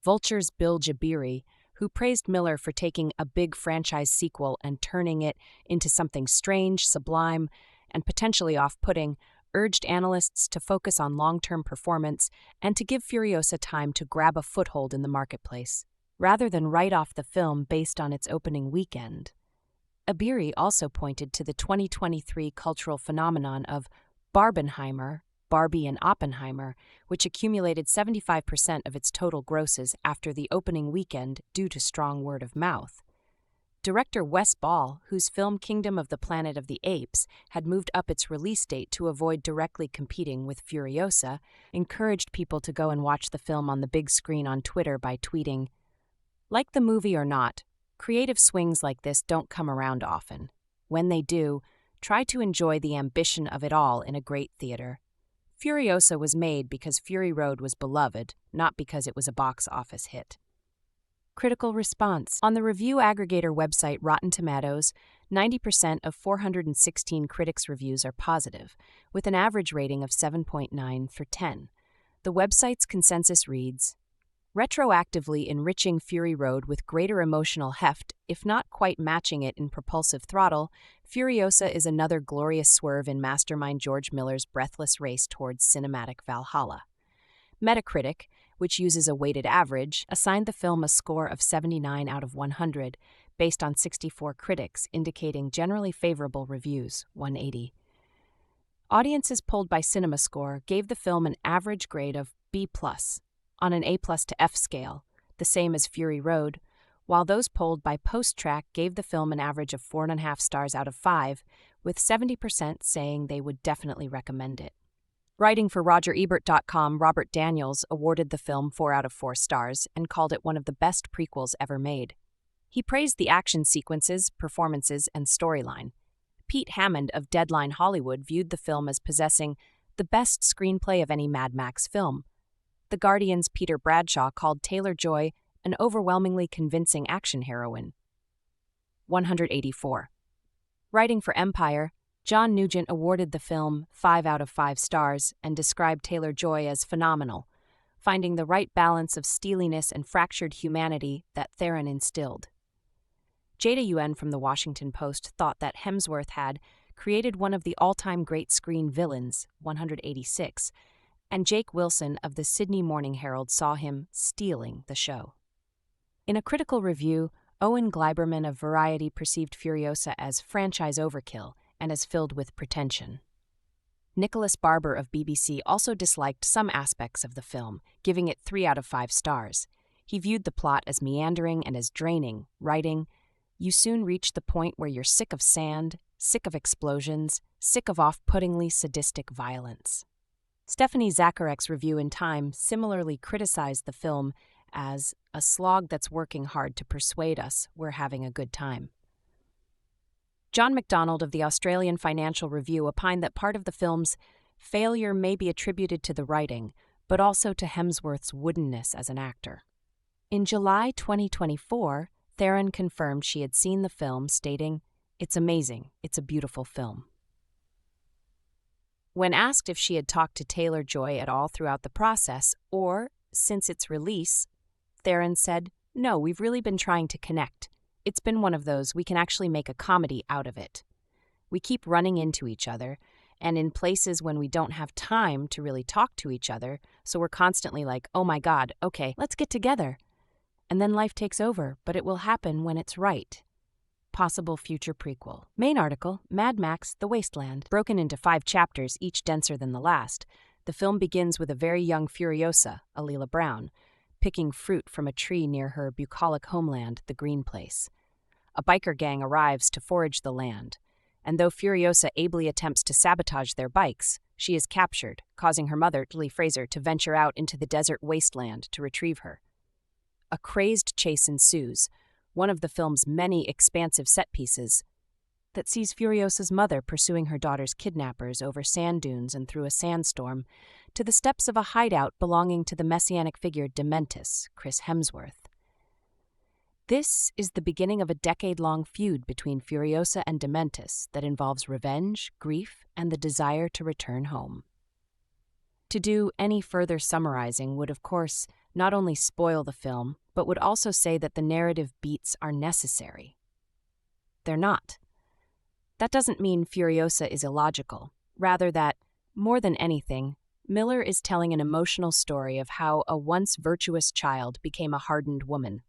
Vulture's Bill Jabiri, who praised Miller for taking a big franchise sequel and turning it into something strange, sublime, and potentially off-putting, urged analysts to focus on long-term performance and to give Furiosa time to grab a foothold in the marketplace, rather than write off the film based on its opening weekend. Abiri also pointed to the 2023 cultural phenomenon of Barbenheimer, Barbie and Oppenheimer, which accumulated 75% of its total grosses after the opening weekend due to strong word of mouth. Director Wes Ball, whose film Kingdom of the Planet of the Apes had moved up its release date to avoid directly competing with Furiosa, encouraged people to go and watch the film on the big screen on Twitter by tweeting, "Like the movie or not, creative swings like this don't come around often. When they do, try to enjoy the ambition of it all in a great theater. Furiosa was made because Fury Road was beloved, not because it was a box office hit." Critical response. On the review aggregator website Rotten Tomatoes, 90% of 416 critics' reviews are positive, with an average rating of 7.9 for 10. The website's consensus reads, "Retroactively enriching Fury Road with greater emotional heft, if not quite matching it in propulsive throttle, Furiosa is another glorious swerve in mastermind George Miller's breathless race towards cinematic Valhalla." Metacritic, which uses a weighted average, assigned the film a score of 79 out of 100, based on 64 critics, indicating generally favorable reviews, 180. Audiences polled by CinemaScore gave the film an average grade of B+, on an A+ to F scale, the same as Fury Road, while those polled by PostTrack gave the film an average of 4.5 stars out of 5, with 70% saying they would definitely recommend it. Writing for RogerEbert.com, Robert Daniels awarded the film 4 out of 4 stars and called it one of the best prequels ever made. He praised the action sequences, performances, and storyline. Pete Hammond of Deadline Hollywood viewed the film as possessing the best screenplay of any Mad Max film. The Guardian's Peter Bradshaw called Taylor-Joy an overwhelmingly convincing action heroine. 184. Writing for Empire, John Nugent awarded the film 5 out of 5 stars and described Taylor-Joy as phenomenal, finding the right balance of steeliness and fractured humanity that Theron instilled. Jada Yuen from The Washington Post thought that Hemsworth had created one of the all-time great screen villains, 186, and Jake Wilson of the Sydney Morning Herald saw him stealing the show. In a critical review, Owen Gleiberman of Variety perceived Furiosa as franchise overkill and as filled with pretension. Nicholas Barber of BBC also disliked some aspects of the film, giving it 3 out of 5 stars. He viewed the plot as meandering and as draining, writing, "You soon reach the point where you're sick of sand, sick of explosions, sick of off-puttingly sadistic violence." Stephanie Zacharek's review in Time similarly criticized the film as a slog that's working hard to persuade us we're having a good time. John MacDonald of the Australian Financial Review opined that part of the film's failure may be attributed to the writing, but also to Hemsworth's woodenness as an actor. In July 2024, Theron confirmed she had seen the film, stating, "It's amazing, it's a beautiful film." When asked if she had talked to Taylor-Joy at all throughout the process, or since its release, Theron said, "No, we've really been trying to connect. It's been one of those, we can actually make a comedy out of it. We keep running into each other, and in places when we don't have time to really talk to each other, so we're constantly like, oh my God, okay, let's get together. And then life takes over, but it will happen when it's right." Possible future prequel. Main article, Mad Max, The Wasteland. Broken into 5 chapters, each denser than the last, the film begins with a very young Furiosa, Alila Brown, picking fruit from a tree near her bucolic homeland, the Green Place. A biker gang arrives to forage the land, and though Furiosa ably attempts to sabotage their bikes, she is captured, causing her mother, Lee Fraser, to venture out into the desert wasteland to retrieve her. a crazed chase ensues, one of the film's many expansive set pieces, that sees Furiosa's mother pursuing her daughter's kidnappers over sand dunes and through a sandstorm, to the steps of a hideout belonging to the messianic figure Dementis, Chris Hemsworth. This is the beginning of a decade-long feud between Furiosa and Dementis that involves revenge, grief, and the desire to return home. To do any further summarizing would, of course, not only spoil the film, but would also say that the narrative beats are necessary. They're not. That doesn't mean Furiosa is illogical, rather that, more than anything, Miller is telling an emotional story of how a once virtuous child became a hardened woman.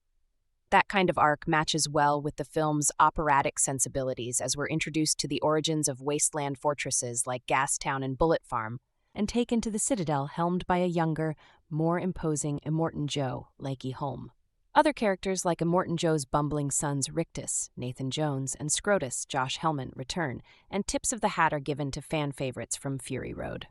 That kind of arc matches well with the film's operatic sensibilities as we're introduced to the origins of wasteland fortresses like Gastown and Bullet Farm, and taken to the Citadel helmed by a younger, more imposing Immortan Joe, Lakey Holm. Other characters like Immortan Joe's bumbling sons Rictus, Nathan Jones, and Scrotus, Josh Helman, return, and tips of the hat are given to fan favorites from Fury Road.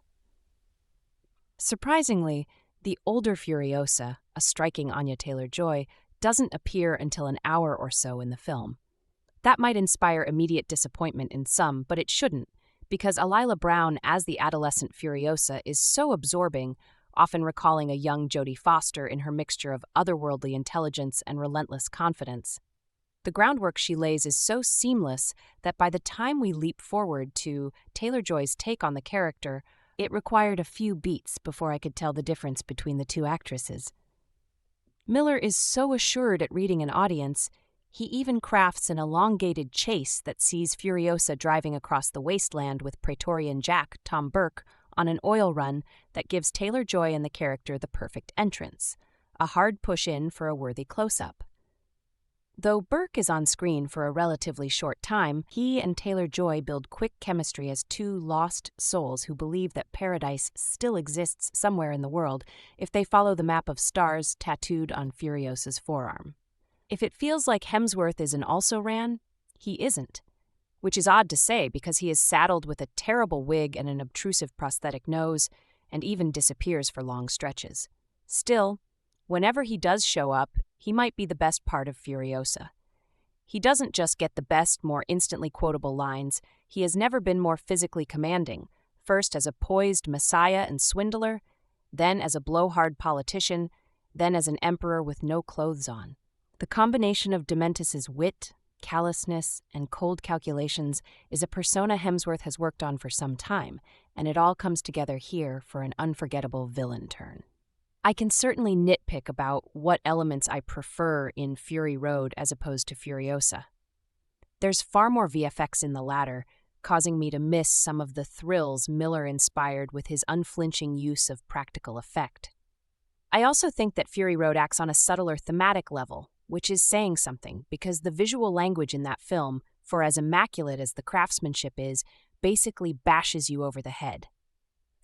Surprisingly, the older Furiosa, a striking Anya Taylor-Joy, doesn't appear until an hour or so in the film. That might inspire immediate disappointment in some, but it shouldn't, because Alila Brown as the adolescent Furiosa is so absorbing, often recalling a young Jodie Foster in her mixture of otherworldly intelligence and relentless confidence. The groundwork she lays is so seamless that by the time we leap forward to Taylor-Joy's take on the character, it required a few beats before I could tell the difference between the two actresses. Miller is so assured at reading an audience, he even crafts an elongated chase that sees Furiosa driving across the wasteland with Praetorian Jack, Tom Burke, on an oil run that gives Taylor-Joy and the character the perfect entrance, a hard push-in for a worthy close-up. Though Burke is on screen for a relatively short time, he and Taylor-Joy build quick chemistry as two lost souls who believe that paradise still exists somewhere in the world if they follow the map of stars tattooed on Furiosa's forearm. If it feels like Hemsworth is an also-ran, he isn't. Which is odd to say because he is saddled with a terrible wig and an obtrusive prosthetic nose, and even disappears for long stretches. Still, whenever he does show up, he might be the best part of Furiosa. He doesn't just get the best, more instantly quotable lines, he has never been more physically commanding, first as a poised messiah and swindler, then as a blowhard politician, then as an emperor with no clothes on. The combination of Dementis's wit, callousness, and cold calculations is a persona Hemsworth has worked on for some time, and it all comes together here for an unforgettable villain turn. I can certainly nitpick about what elements I prefer in Fury Road as opposed to Furiosa. There's far more VFX in the latter, causing me to miss some of the thrills Miller inspired with his unflinching use of practical effect. I also think that Fury Road acts on a subtler thematic level, which is saying something, because the visual language in that film, for as immaculate as the craftsmanship is, basically bashes you over the head.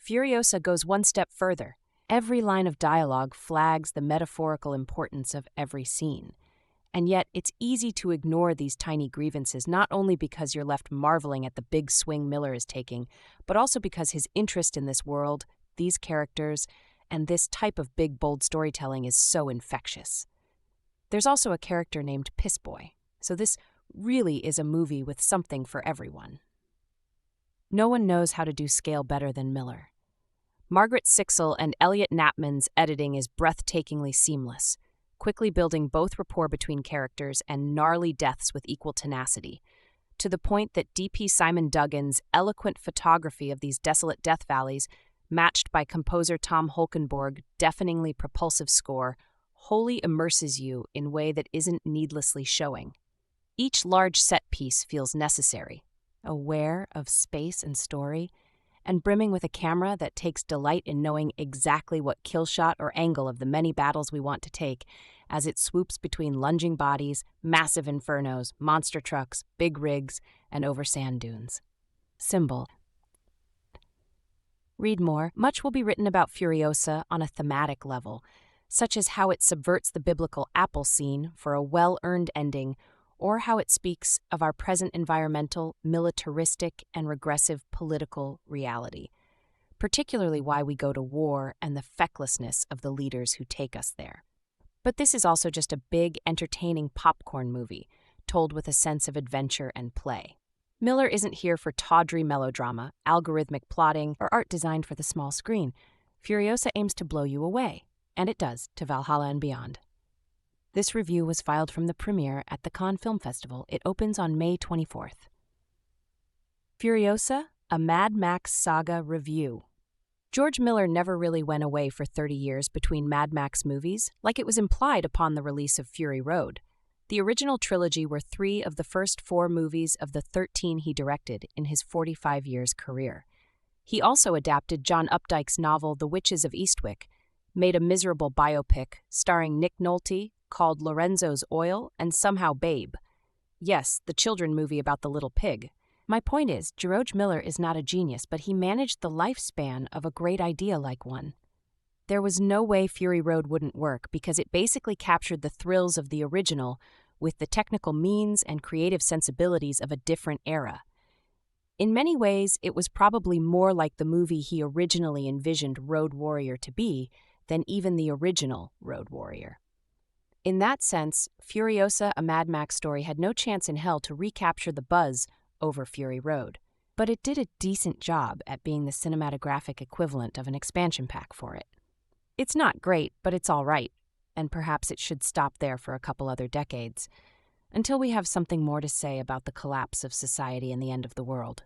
Furiosa goes one step further. Every line of dialogue flags the metaphorical importance of every scene. And yet, it's easy to ignore these tiny grievances not only because you're left marveling at the big swing Miller is taking, but also because his interest in this world, these characters, and this type of big, bold storytelling is so infectious. There's also a character named Piss Boy, so this really is a movie with something for everyone. No one knows how to do scale better than Miller. Margaret Sixel and Elliot Knappman's editing is breathtakingly seamless, quickly building both rapport between characters and gnarly deaths with equal tenacity, to the point that DP Simon Duggan's eloquent photography of these desolate death valleys, matched by composer Tom Holkenborg's deafeningly propulsive score, wholly immerses you in a way that isn't needlessly showing. Each large set piece feels necessary, aware of space and story, and brimming with a camera that takes delight in knowing exactly what kill shot or angle of the many battles we want to take as it swoops between lunging bodies, massive infernos, monster trucks, big rigs, and over sand dunes. Symbol. Read more. Much will be written about Furiosa on a thematic level, such as how it subverts the biblical apple scene for a well-earned ending, or how it speaks of our present environmental, militaristic, and regressive political reality, particularly why we go to war and the fecklessness of the leaders who take us there. But this is also just a big, entertaining popcorn movie, told with a sense of adventure and play. Miller isn't here for tawdry melodrama, algorithmic plotting, or art designed for the small screen. Furiosa aims to blow you away, and it does, to Valhalla and beyond. This review was filed from the premiere at the Cannes Film Festival. It opens on May 24th. Furiosa, a Mad Max Saga review. George Miller never really went away for 30 years between Mad Max movies, like it was implied upon the release of Fury Road. The original trilogy were 3 of the first 4 movies of the 13 he directed in his 45 years career. He also adapted John Updike's novel The Witches of Eastwick, made a miserable biopic starring Nick Nolte called Lorenzo's Oil, and somehow Babe. Yes, the children movie about the little pig. My point is, George Miller is not a genius, but he managed the lifespan of a great idea like one. There was no way Fury Road wouldn't work because it basically captured the thrills of the original with the technical means and creative sensibilities of a different era. In many ways, it was probably more like the movie he originally envisioned Road Warrior to be than even the original Road Warrior. In that sense, Furiosa, a Mad Max story, had no chance in hell to recapture the buzz over Fury Road, but it did a decent job at being the cinematographic equivalent of an expansion pack for it. It's not great, but it's all right, and perhaps it should stop there for a couple other decades, until we have something more to say about the collapse of society and the end of the world.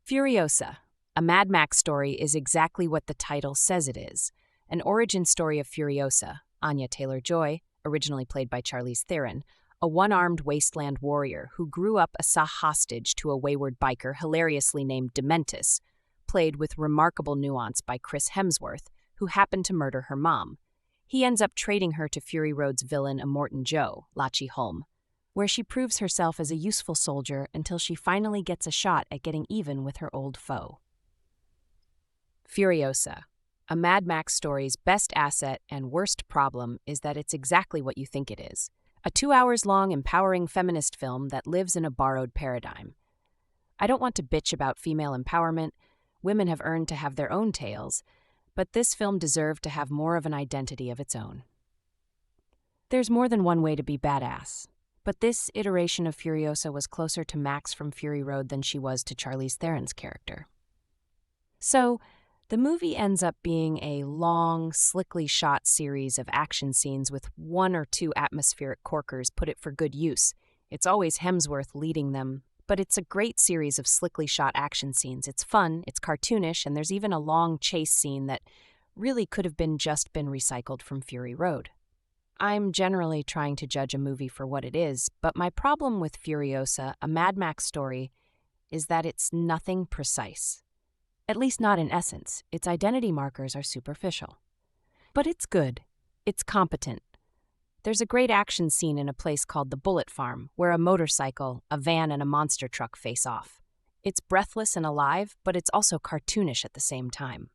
Furiosa, a Mad Max story, is exactly what the title says it is, an origin story of Furiosa, Anya Taylor-Joy, originally played by Charlize Theron, a one-armed wasteland warrior who grew up a hostage to a wayward biker hilariously named Dementis, played with remarkable nuance by Chris Hemsworth, who happened to murder her mom. He ends up trading her to Fury Road's villain Immortan Joe, Lachi Holm, where she proves herself as a useful soldier until she finally gets a shot at getting even with her old foe. Furiosa, a Mad Max story's best asset and worst problem is that it's exactly what you think it is. A 2 hours long, empowering feminist film that lives in a borrowed paradigm. I don't want to bitch about female empowerment. Women have earned to have their own tales, but this film deserved to have more of an identity of its own. There's more than one way to be badass, but this iteration of Furiosa was closer to Max from Fury Road than she was to Charlize Theron's character. So, the movie ends up being a long, slickly shot series of action scenes with 1 or 2 atmospheric corkers put it for good use. It's always Hemsworth leading them, but it's a great series of slickly shot action scenes. It's fun, it's cartoonish, and there's even a long chase scene that really could have been recycled from Fury Road. I'm generally trying to judge a movie for what it is, but my problem with Furiosa, a Mad Max story, is that it's nothing precise. At least not in essence. Its identity markers are superficial. But it's good. It's competent. There's a great action scene in a place called the Bullet Farm, where a motorcycle, a van, and a monster truck face off. It's breathless and alive, but it's also cartoonish at the same time.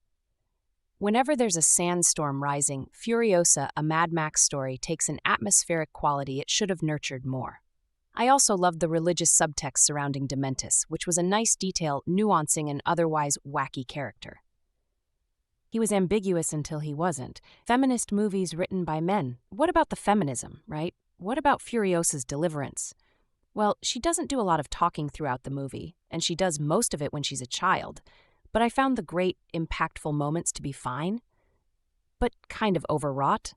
Whenever there's a sandstorm rising, Furiosa, a Mad Max story, takes an atmospheric quality it should have nurtured more. I also loved the religious subtext surrounding Dementis, which was a nice detail nuancing an otherwise wacky character. He was ambiguous until he wasn't. Feminist movies written by men. What about the feminism, right? What about Furiosa's deliverance? Well, she doesn't do a lot of talking throughout the movie, and she does most of it when she's a child, but I found the great, impactful moments to be fine, but kind of overwrought.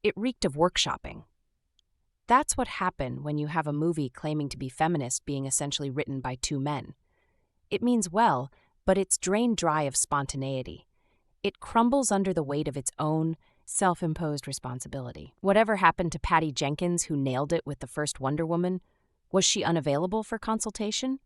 It reeked of workshopping. That's what happened when you have a movie claiming to be feminist being essentially written by 2 men. It means well, but it's drained dry of spontaneity. It crumbles under the weight of its own self-imposed responsibility. Whatever happened to Patty Jenkins, who nailed it with the first Wonder Woman? Was she unavailable for consultation?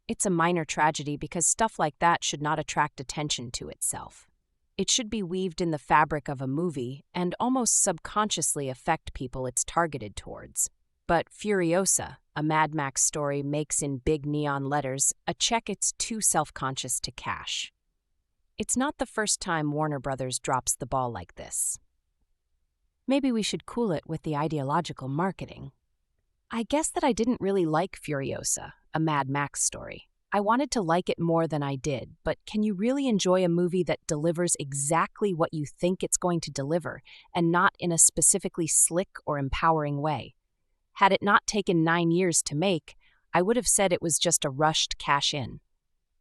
It's a minor tragedy because stuff like that should not attract attention to itself. It should be weaved in the fabric of a movie and almost subconsciously affect people it's targeted towards. But Furiosa, a Mad Max story, makes in big neon letters a check it's too self-conscious to cash. It's not the first time Warner Brothers drops the ball like this. Maybe we should cool it with the ideological marketing. I guess that I didn't really like Furiosa, a Mad Max story. I wanted to like it more than I did, but can you really enjoy a movie that delivers exactly what you think it's going to deliver, and not in a specifically slick or empowering way? Had it not taken 9 years to make, I would have said it was just a rushed cash in.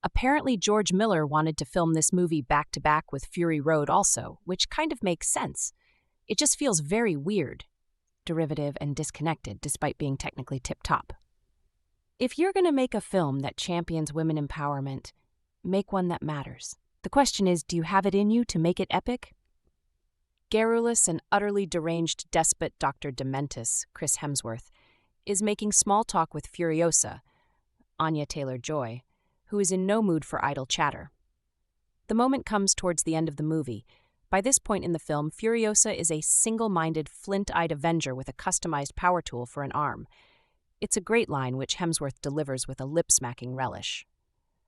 Apparently, George Miller wanted to film this movie back to back with Fury Road also, which kind of makes sense. It just feels very weird, derivative, and disconnected despite being technically tip-top. If you're going to make a film that champions women empowerment, make one that matters. The question is, do you have it in you to make it epic? Garrulous and utterly deranged despot Dr. Dementis, Chris Hemsworth, is making small talk with Furiosa, Anya Taylor-Joy, who is in no mood for idle chatter. The moment comes towards the end of the movie. By this point in the film, Furiosa is a single-minded, flint-eyed Avenger with a customized power tool for an arm. It's a great line which Hemsworth delivers with a lip-smacking relish.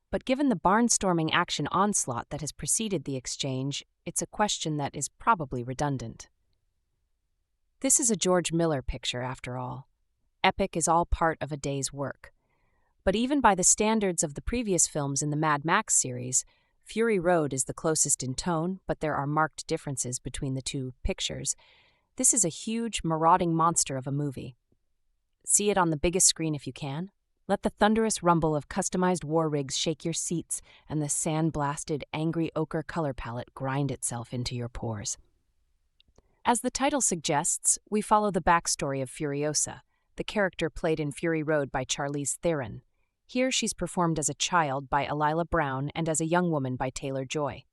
But given the barnstorming action onslaught that has preceded the exchange, it's a question that is probably redundant. This is a George Miller picture, after all. Epic is all part of a day's work. But even by the standards of the previous films in the Mad Max series, Fury Road is the closest in tone, but there are marked differences between the two pictures. This is a huge, marauding monster of a movie. See it on the biggest screen if you can. Let the thunderous rumble of customized war rigs shake your seats and the sand-blasted, angry ochre color palette grind itself into your pores. As the title suggests, we follow the backstory of Furiosa, the character played in Fury Road by Charlize Theron. Here she's performed as a child by Elila Brown and as a young woman by Taylor-Joy.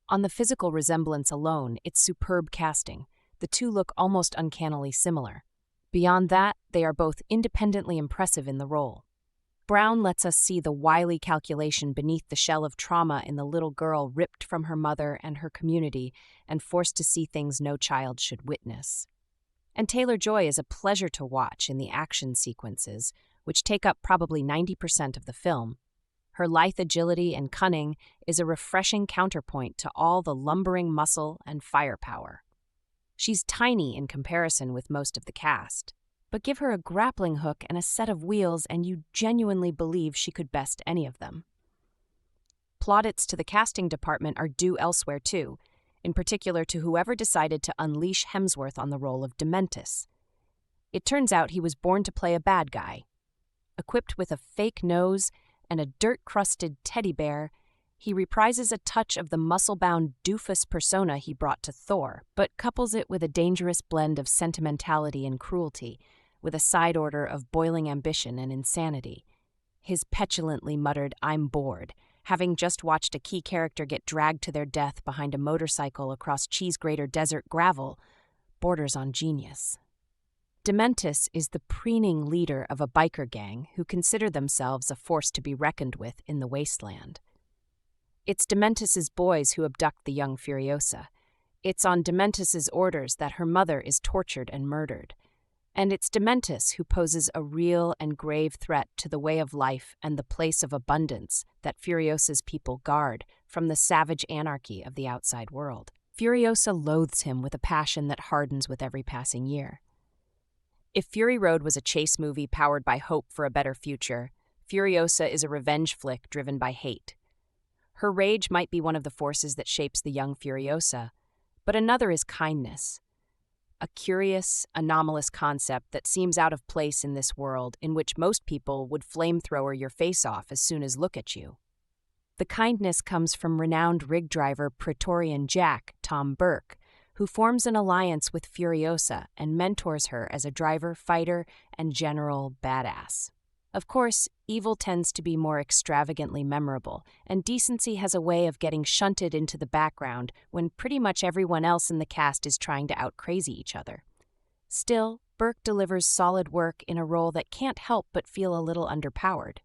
On the physical resemblance alone, it's superb casting. The two look almost uncannily similar. Beyond that, they are both independently impressive in the role. Brown lets us see the wily calculation beneath the shell of trauma in the little girl ripped from her mother and her community and forced to see things no child should witness. And Taylor-Joy is a pleasure to watch in the action sequences, which take up probably 90% of the film. Her lithe agility and cunning is a refreshing counterpoint to all the lumbering muscle and firepower. She's tiny in comparison with most of the cast, but give her a grappling hook and a set of wheels and you genuinely believe she could best any of them. Plaudits to the casting department are due elsewhere too, in particular to whoever decided to unleash Hemsworth on the role of Dementis. It turns out he was born to play a bad guy. Equipped with a fake nose and a dirt-crusted teddy bear, he reprises a touch of the muscle-bound doofus persona he brought to Thor, but couples it with a dangerous blend of sentimentality and cruelty, with a side order of boiling ambition and insanity. His petulantly muttered, "I'm bored," having just watched a key character get dragged to their death behind a motorcycle across cheese-grater desert gravel, borders on genius. Dementis is the preening leader of a biker gang who consider themselves a force to be reckoned with in the wasteland. It's Dementis's boys who abduct the young Furiosa. It's on Dementis's orders that her mother is tortured and murdered. And it's Dementis who poses a real and grave threat to the way of life and the place of abundance that Furiosa's people guard from the savage anarchy of the outside world. Furiosa loathes him with a passion that hardens with every passing year. If Fury Road was a chase movie powered by hope for a better future, Furiosa is a revenge flick driven by hate. Her rage might be one of the forces that shapes the young Furiosa, but another is kindness. A curious, anomalous concept that seems out of place in this world in which most people would flamethrower your face off as soon as look at you. The kindness comes from renowned rig driver Praetorian Jack, Tom Burke, who forms an alliance with Furiosa and mentors her as a driver, fighter, and general badass. Of course, evil tends to be more extravagantly memorable, and decency has a way of getting shunted into the background when pretty much everyone else in the cast is trying to out-crazy each other. Still, Burke delivers solid work in a role that can't help but feel a little underpowered.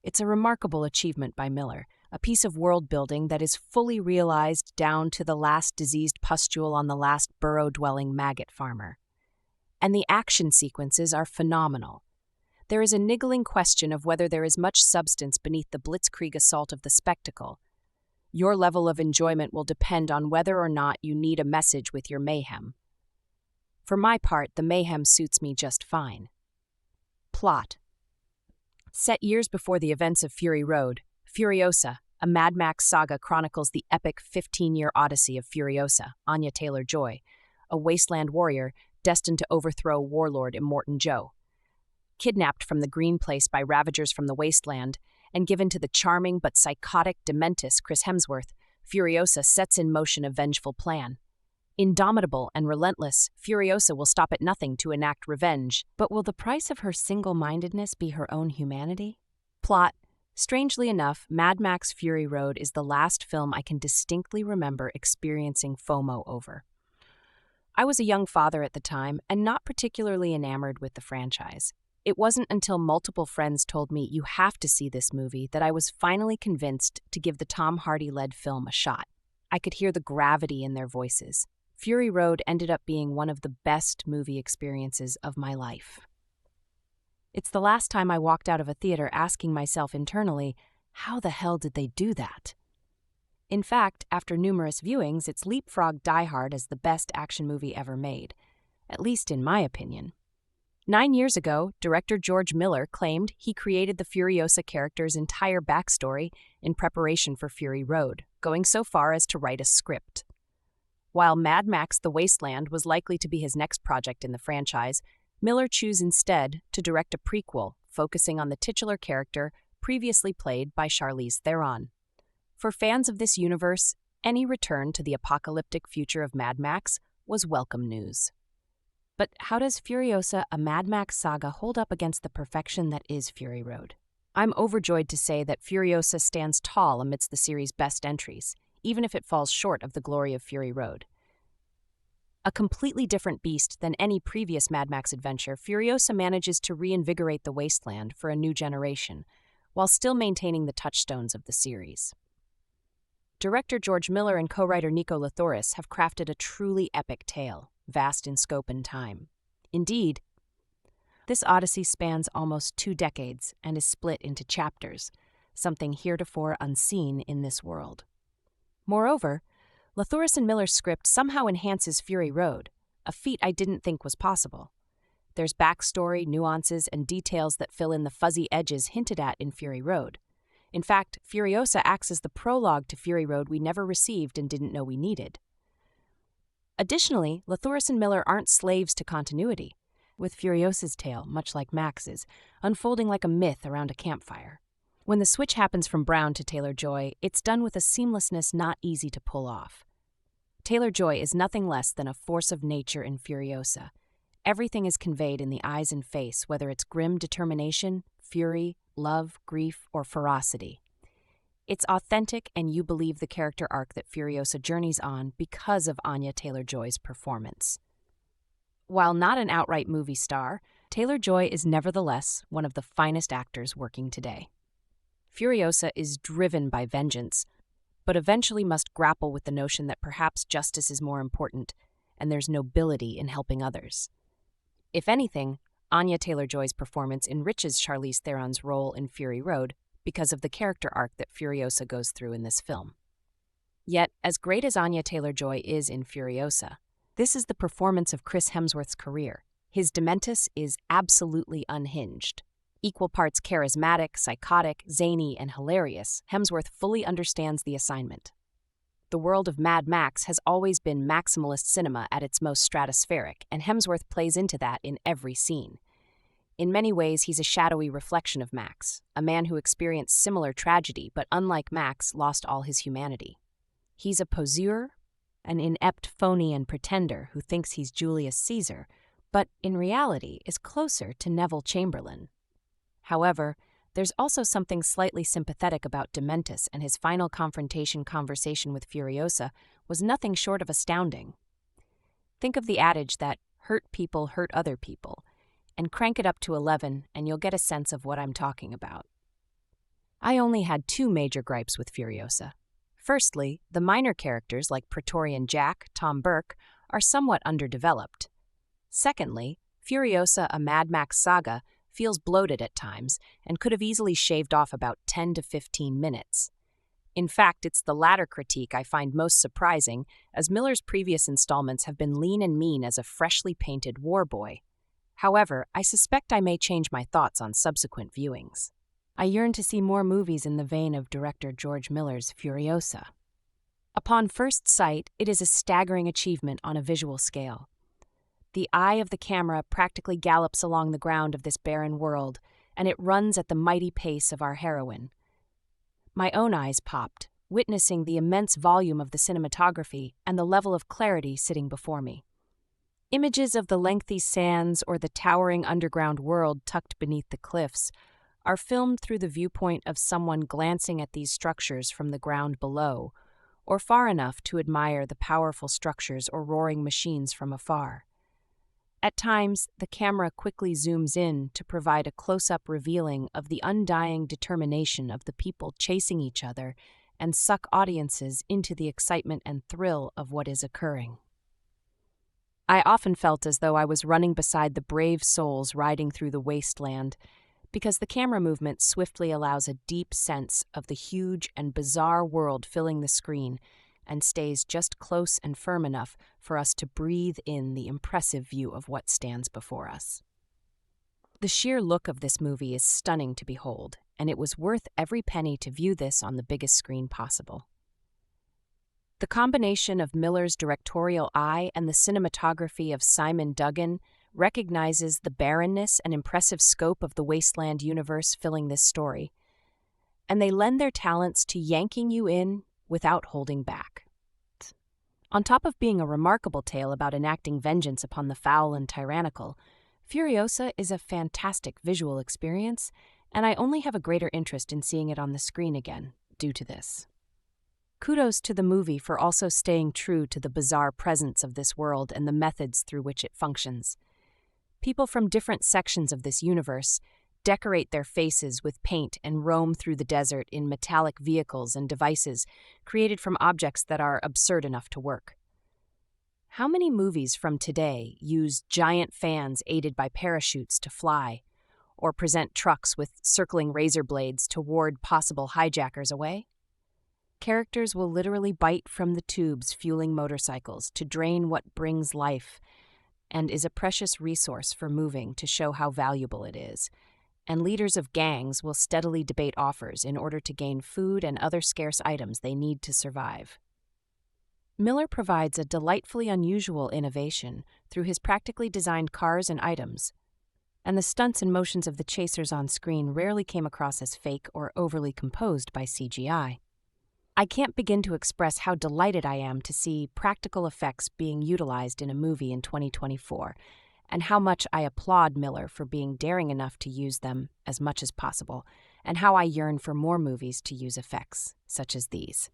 It's a remarkable achievement by Miller, a piece of world-building that is fully realized down to the last diseased pustule on the last burrow-dwelling maggot farmer. And the action sequences are phenomenal. There is a niggling question of whether there is much substance beneath the blitzkrieg assault of the spectacle. Your level of enjoyment will depend on whether or not you need a message with your mayhem. For my part, the mayhem suits me just fine. Plot. Set years before the events of Fury Road, Furiosa, a Mad Max saga chronicles the epic 15-year odyssey of Furiosa, Anya Taylor-Joy, a wasteland warrior destined to overthrow warlord Immortan Joe. Kidnapped from the Green Place by ravagers from the wasteland and given to the charming but psychotic Dementis Chris Hemsworth, Furiosa sets in motion a vengeful plan. Indomitable and relentless, Furiosa will stop at nothing to enact revenge. But will the price of her single-mindedness be her own humanity? Plot. Strangely enough, Mad Max Fury Road is the last film I can distinctly remember experiencing FOMO over. I was a young father at the time and not particularly enamored with the franchise. It wasn't until multiple friends told me you have to see this movie that I was finally convinced to give the Tom Hardy-led film a shot. I could hear the gravity in their voices. Fury Road ended up being one of the best movie experiences of my life. It's the last time I walked out of a theater asking myself internally, how the hell did they do that? In fact, after numerous viewings, it's leapfrogged Die Hard as the best action movie ever made, at least in my opinion. 9 years ago, director George Miller claimed he created the Furiosa character's entire backstory in preparation for Fury Road, going so far as to write a script. While Mad Max: The Wasteland was likely to be his next project in the franchise, Miller chose instead to direct a prequel focusing on the titular character previously played by Charlize Theron. For fans of this universe, any return to the apocalyptic future of Mad Max was welcome news. But how does Furiosa, a Mad Max saga, hold up against the perfection that is Fury Road? I'm overjoyed to say that Furiosa stands tall amidst the series' best entries, even if it falls short of the glory of Fury Road. A completely different beast than any previous Mad Max adventure, Furiosa manages to reinvigorate the wasteland for a new generation, while still maintaining the touchstones of the series. Director George Miller and co-writer Nico Lathouris have crafted a truly epic tale, vast in scope and time. Indeed, this odyssey spans almost 2 decades and is split into chapters, something heretofore unseen in this world. Moreover, Lathouris and Miller's script somehow enhances Fury Road, a feat I didn't think was possible. There's backstory, nuances, and details that fill in the fuzzy edges hinted at in Fury Road. In fact, Furiosa acts as the prologue to Fury Road we never received and didn't know we needed. Additionally, Lathouris and Miller aren't slaves to continuity, with Furiosa's tale, much like Max's, unfolding like a myth around a campfire. When the switch happens from Brown to Taylor-Joy, it's done with a seamlessness not easy to pull off. Taylor-Joy is nothing less than a force of nature in Furiosa. Everything is conveyed in the eyes and face, whether it's grim determination, fury, love, grief, or ferocity. It's authentic, and you believe the character arc that Furiosa journeys on because of Anya Taylor-Joy's performance. While not an outright movie star, Taylor-Joy is nevertheless one of the finest actors working today. Furiosa is driven by vengeance, but eventually must grapple with the notion that perhaps justice is more important, and there's nobility in helping others. If anything, Anya Taylor-Joy's performance enriches Charlize Theron's role in Fury Road because of the character arc that Furiosa goes through in this film. Yet, as great as Anya Taylor-Joy is in Furiosa, this is the performance of Chris Hemsworth's career. His Dementis is absolutely unhinged. Equal parts charismatic, psychotic, zany, and hilarious, Hemsworth fully understands the assignment. The world of Mad Max has always been maximalist cinema at its most stratospheric, and Hemsworth plays into that in every scene. In many ways, he's a shadowy reflection of Max, a man who experienced similar tragedy, but unlike Max, lost all his humanity. He's a poseur, an inept phony and pretender who thinks he's Julius Caesar, but in reality is closer to Neville Chamberlain. However, there's also something slightly sympathetic about Dementis, and his final confrontation conversation with Furiosa was nothing short of astounding. Think of the adage that hurt people hurt other people, and crank it up to 11 and you'll get a sense of what I'm talking about. I only had 2 major gripes with Furiosa. Firstly, the minor characters like Praetorian Jack, Tom Burke, are somewhat underdeveloped. Secondly, Furiosa, a Mad Max saga, feels bloated at times and could have easily shaved off about 10 to 15 minutes. In fact, it's the latter critique I find most surprising, as Miller's previous installments have been lean and mean as a freshly painted war boy. However, I suspect I may change my thoughts on subsequent viewings. I yearn to see more movies in the vein of director George Miller's Furiosa. Upon first sight, it is a staggering achievement on a visual scale. The eye of the camera practically gallops along the ground of this barren world, and it runs at the mighty pace of our heroine. My own eyes popped, witnessing the immense volume of the cinematography and the level of clarity sitting before me. Images of the lengthy sands or the towering underground world tucked beneath the cliffs are filmed through the viewpoint of someone glancing at these structures from the ground below, or far enough to admire the powerful structures or roaring machines from afar. At times, the camera quickly zooms in to provide a close-up revealing of the undying determination of the people chasing each other and suck audiences into the excitement and thrill of what is occurring. I often felt as though I was running beside the brave souls riding through the wasteland, because the camera movement swiftly allows a deep sense of the huge and bizarre world filling the screen and stays just close and firm enough for us to breathe in the impressive view of what stands before us. The sheer look of this movie is stunning to behold, and it was worth every penny to view this on the biggest screen possible. The combination of Miller's directorial eye and the cinematography of Simon Duggan recognizes the barrenness and impressive scope of the wasteland universe filling this story, and they lend their talents to yanking you in without holding back. On top of being a remarkable tale about enacting vengeance upon the foul and tyrannical, Furiosa is a fantastic visual experience, and I only have a greater interest in seeing it on the screen again due to this. Kudos to the movie for also staying true to the bizarre presence of this world and the methods through which it functions. People from different sections of this universe decorate their faces with paint and roam through the desert in metallic vehicles and devices created from objects that are absurd enough to work. How many movies from today use giant fans aided by parachutes to fly, or present trucks with circling razor blades to ward possible hijackers away? Characters will literally bite from the tubes fueling motorcycles to drain what brings life and is a precious resource for moving to show how valuable it is, and leaders of gangs will steadily debate offers in order to gain food and other scarce items they need to survive. Miller provides a delightfully unusual innovation through his practically designed cars and items, and the stunts and motions of the chasers on screen rarely came across as fake or overly composed by CGI. I can't begin to express how delighted I am to see practical effects being utilized in a movie in 2024, and how much I applaud Miller for being daring enough to use them as much as possible, and how I yearn for more movies to use effects such as these.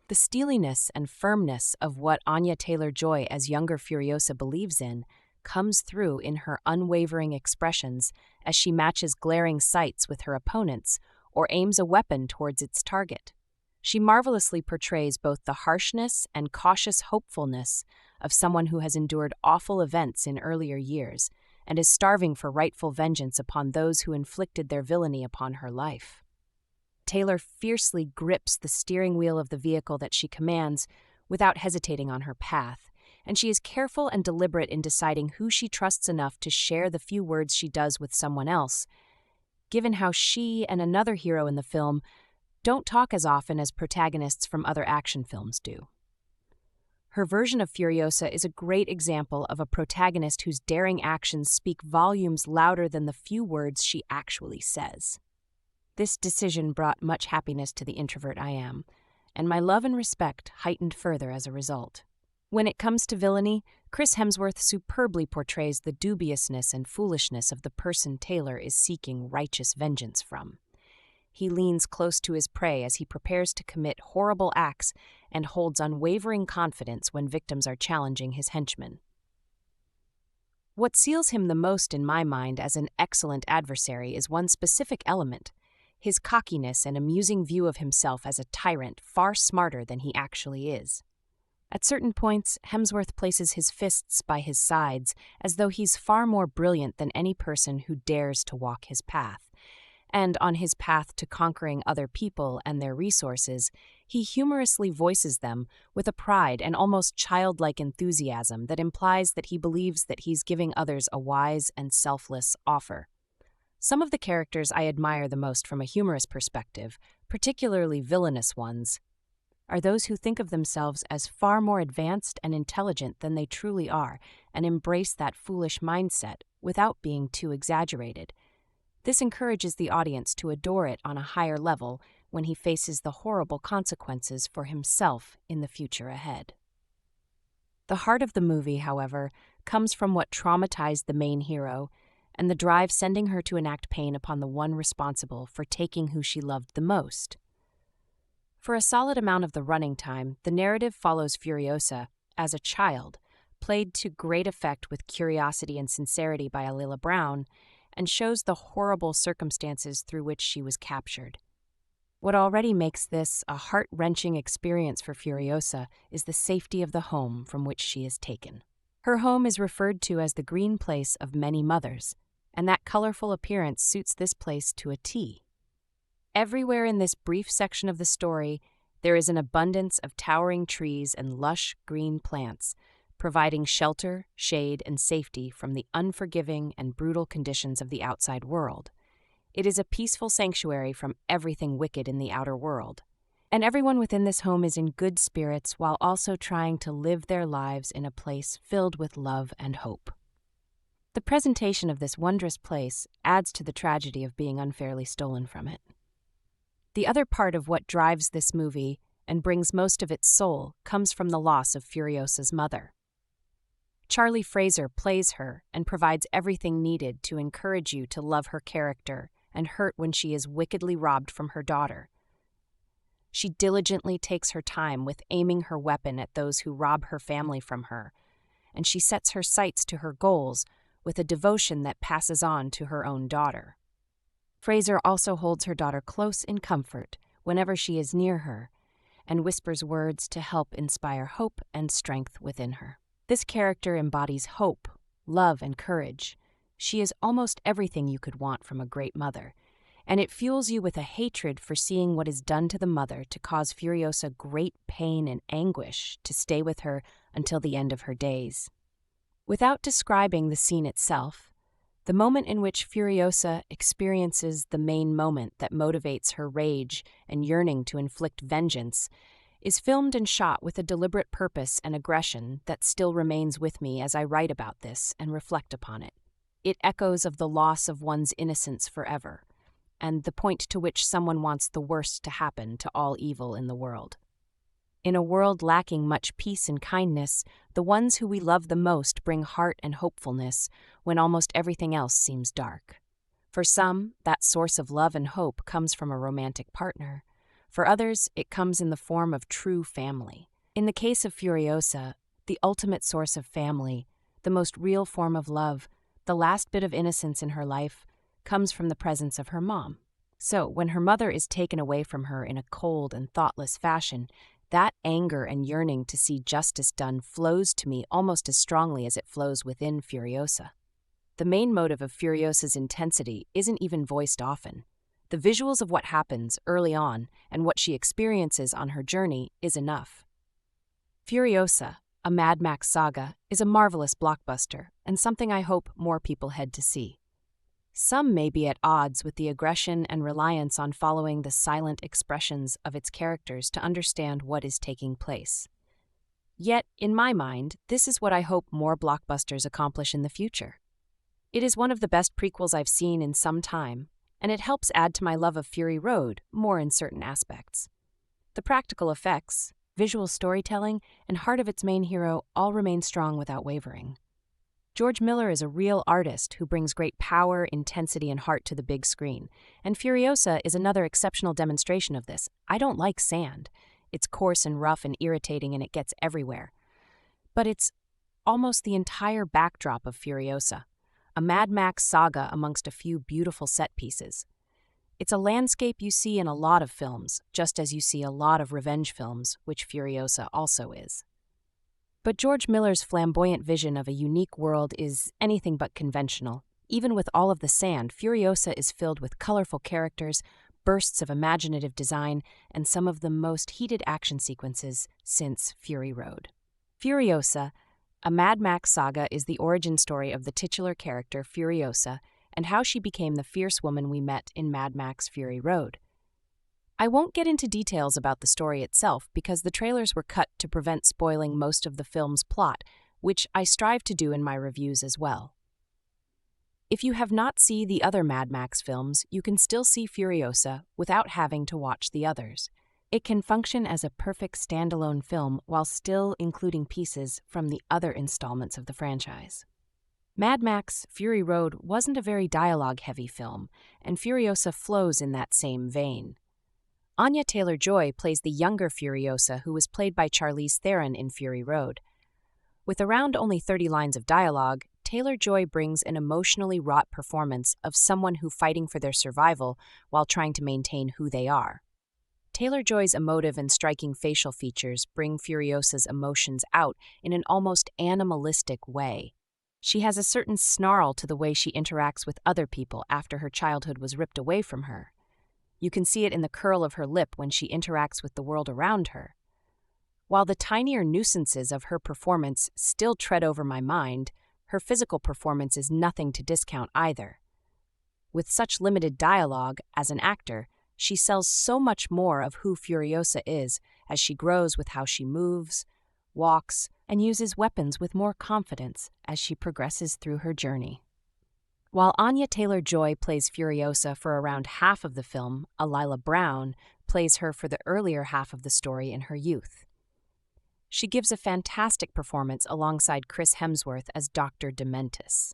The steeliness and firmness of what Anya Taylor-Joy as younger Furiosa believes in comes through in her unwavering expressions as she matches glaring sights with her opponents or aims a weapon towards its target. She marvelously portrays both the harshness and cautious hopefulness of someone who has endured awful events in earlier years and is starving for rightful vengeance upon those who inflicted their villainy upon her life. Taylor fiercely grips the steering wheel of the vehicle that she commands without hesitating on her path, and she is careful and deliberate in deciding who she trusts enough to share the few words she does with someone else, given how she and another hero in the film don't talk as often as protagonists from other action films do. Her version of Furiosa is a great example of a protagonist whose daring actions speak volumes louder than the few words she actually says. This decision brought much happiness to the introvert I am, and my love and respect heightened further as a result. When it comes to villainy, Chris Hemsworth superbly portrays the dubiousness and foolishness of the person Taylor is seeking righteous vengeance from. He leans close to his prey as he prepares to commit horrible acts and holds unwavering confidence when victims are challenging his henchmen. What seals him the most in my mind as an excellent adversary is one specific element: his cockiness and amusing view of himself as a tyrant far smarter than he actually is. At certain points, Hemsworth places his fists by his sides as though he's far more brilliant than any person who dares to walk his path. And on his path to conquering other people and their resources, he humorously voices them with a pride and almost childlike enthusiasm that implies that he believes that he's giving others a wise and selfless offer. Some of the characters I admire the most from a humorous perspective, particularly villainous ones, are those who think of themselves as far more advanced and intelligent than they truly are and embrace that foolish mindset without being too exaggerated. This encourages the audience to adore it on a higher level when he faces the horrible consequences for himself in the future ahead. The heart of the movie, however, comes from what traumatized the main hero and the drive sending her to enact pain upon the one responsible for taking who she loved the most. For a solid amount of the running time, the narrative follows Furiosa as a child, played to great effect with curiosity and sincerity by Alila Brown, and shows the horrible circumstances through which she was captured. What already makes this a heart-wrenching experience for Furiosa is the safety of the home from which she is taken. Her home is referred to as the green place of many mothers, and that colorful appearance suits this place to a T. Everywhere in this brief section of the story, there is an abundance of towering trees and lush green plants, providing shelter, shade, and safety from the unforgiving and brutal conditions of the outside world. It is a peaceful sanctuary from everything wicked in the outer world. And everyone within this home is in good spirits while also trying to live their lives in a place filled with love and hope. The presentation of this wondrous place adds to the tragedy of being unfairly stolen from it. The other part of what drives this movie and brings most of its soul comes from the loss of Furiosa's mother. Charlie Fraser plays her and provides everything needed to encourage you to love her character and hurt when she is wickedly robbed from her daughter. She diligently takes her time with aiming her weapon at those who rob her family from her, and she sets her sights to her goals with a devotion that passes on to her own daughter. Fraser also holds her daughter close in comfort whenever she is near her, and whispers words to help inspire hope and strength within her. This character embodies hope, love, and courage. She is almost everything you could want from a great mother, and it fuels you with a hatred for seeing what is done to the mother to cause Furiosa great pain and anguish to stay with her until the end of her days. Without describing the scene itself, the moment in which Furiosa experiences the main moment that motivates her rage and yearning to inflict vengeance is filmed and shot with a deliberate purpose and aggression that still remains with me as I write about this and reflect upon it. It echoes of the loss of one's innocence forever, and the point to which someone wants the worst to happen to all evil in the world. In a world lacking much peace and kindness, the ones who we love the most bring heart and hopefulness when almost everything else seems dark. For some, that source of love and hope comes from a romantic partner. For others, it comes in the form of true family. In the case of Furiosa, the ultimate source of family, the most real form of love, the last bit of innocence in her life, comes from the presence of her mom. So, when her mother is taken away from her in a cold and thoughtless fashion, that anger and yearning to see justice done flows to me almost as strongly as it flows within Furiosa. The main motive of Furiosa's intensity isn't even voiced often. The visuals of what happens early on and what she experiences on her journey is enough. Furiosa, a Mad Max saga, is a marvelous blockbuster and something I hope more people head to see. Some may be at odds with the aggression and reliance on following the silent expressions of its characters to understand what is taking place. Yet, in my mind, this is what I hope more blockbusters accomplish in the future. It is one of the best prequels I've seen in some time, and it helps add to my love of Fury Road more in certain aspects. The practical effects, visual storytelling, and heart of its main hero all remain strong without wavering. George Miller is a real artist who brings great power, intensity, and heart to the big screen, and Furiosa is another exceptional demonstration of this. I don't like sand. It's coarse and rough and irritating, and it gets everywhere. But it's almost the entire backdrop of Furiosa, a Mad Max saga amongst a few beautiful set pieces. It's a landscape you see in a lot of films, just as you see a lot of revenge films, which Furiosa also is. But George Miller's flamboyant vision of a unique world is anything but conventional. Even with all of the sand, Furiosa is filled with colorful characters, bursts of imaginative design, and some of the most heated action sequences since Fury Road. Furiosa, a Mad Max saga, is the origin story of the titular character Furiosa and how she became the fierce woman we met in Mad Max Fury Road. I won't get into details about the story itself because the trailers were cut to prevent spoiling most of the film's plot, which I strive to do in my reviews as well. If you have not seen the other Mad Max films, you can still see Furiosa without having to watch the others. It can function as a perfect standalone film while still including pieces from the other installments of the franchise. Mad Max Fury Road wasn't a very dialogue-heavy film, and Furiosa flows in that same vein. Anya Taylor-Joy plays the younger Furiosa, who was played by Charlize Theron in Fury Road. With around only 30 lines of dialogue, Taylor-Joy brings an emotionally wrought performance of someone who fighting for their survival while trying to maintain who they are. Taylor-Joy's emotive and striking facial features bring Furiosa's emotions out in an almost animalistic way. She has a certain snarl to the way she interacts with other people after her childhood was ripped away from her. You can see it in the curl of her lip when she interacts with the world around her. While the tinier nuisances of her performance still tread over my mind, her physical performance is nothing to discount either. With such limited dialogue, as an actor, she sells so much more of who Furiosa is as she grows with how she moves, walks, and uses weapons with more confidence as she progresses through her journey. While Anya Taylor-Joy plays Furiosa for around half of the film, Alila Brown plays her for the earlier half of the story in her youth. She gives a fantastic performance alongside Chris Hemsworth as Dr. Dementis.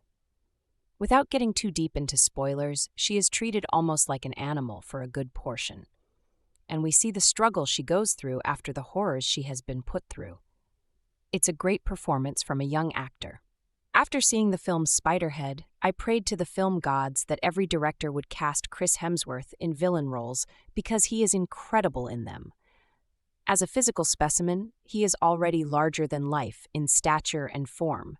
Without getting too deep into spoilers, she is treated almost like an animal for a good portion, and we see the struggle she goes through after the horrors she has been put through. It's a great performance from a young actor. After seeing the film Spiderhead, I prayed to the film gods that every director would cast Chris Hemsworth in villain roles because he is incredible in them. As a physical specimen, he is already larger than life in stature and form,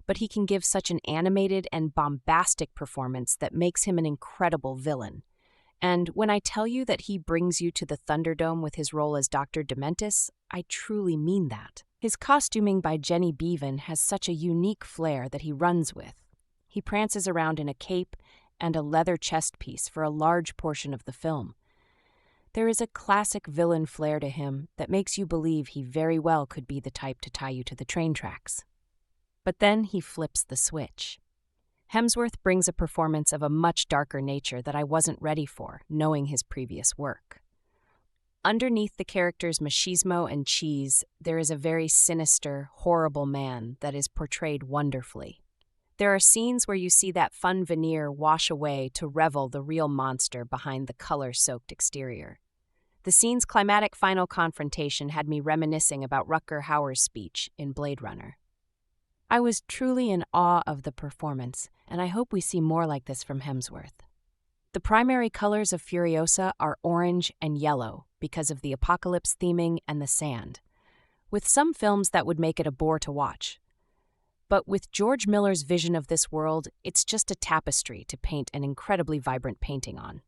but he can give such an animated and bombastic performance that makes him an incredible villain. And when I tell you that he brings you to the Thunderdome with his role as Dr. Dementis, I truly mean that. His costuming by Jenny Beavan has such a unique flair that he runs with. He prances around in a cape and a leather chest piece for a large portion of the film. There is a classic villain flair to him that makes you believe he very well could be the type to tie you to the train tracks. But then he flips the switch. Hemsworth brings a performance of a much darker nature that I wasn't ready for, knowing his previous work. Underneath the characters machismo and cheese, there is a very sinister, horrible man that is portrayed wonderfully. There are scenes where you see that fun veneer wash away to revel the real monster behind the color-soaked exterior. The scene's climatic final confrontation had me reminiscing about Rutger Hauer's speech in Blade Runner. I was truly in awe of the performance, and I hope we see more like this from Hemsworth. The primary colors of Furiosa are orange and yellow because of the apocalypse theming and the sand. With some films that would make it a bore to watch. But with George Miller's vision of this world, it's just a tapestry to paint an incredibly vibrant painting on.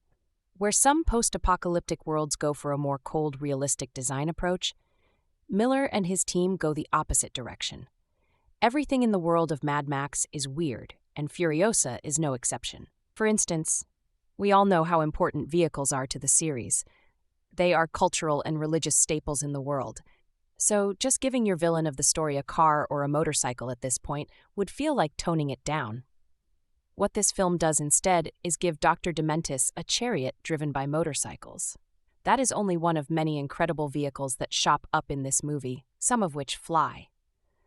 Where some post-apocalyptic worlds go for a more cold, realistic design approach, Miller and his team go the opposite direction. Everything in the world of Mad Max is weird, and Furiosa is no exception. For instance, we all know how important vehicles are to the series. They are cultural and religious staples in the world. So just giving your villain of the story a car or a motorcycle at this point would feel like toning it down. What this film does instead is give Dr. Dementis a chariot driven by motorcycles. That is only one of many incredible vehicles that shop up in this movie, some of which fly.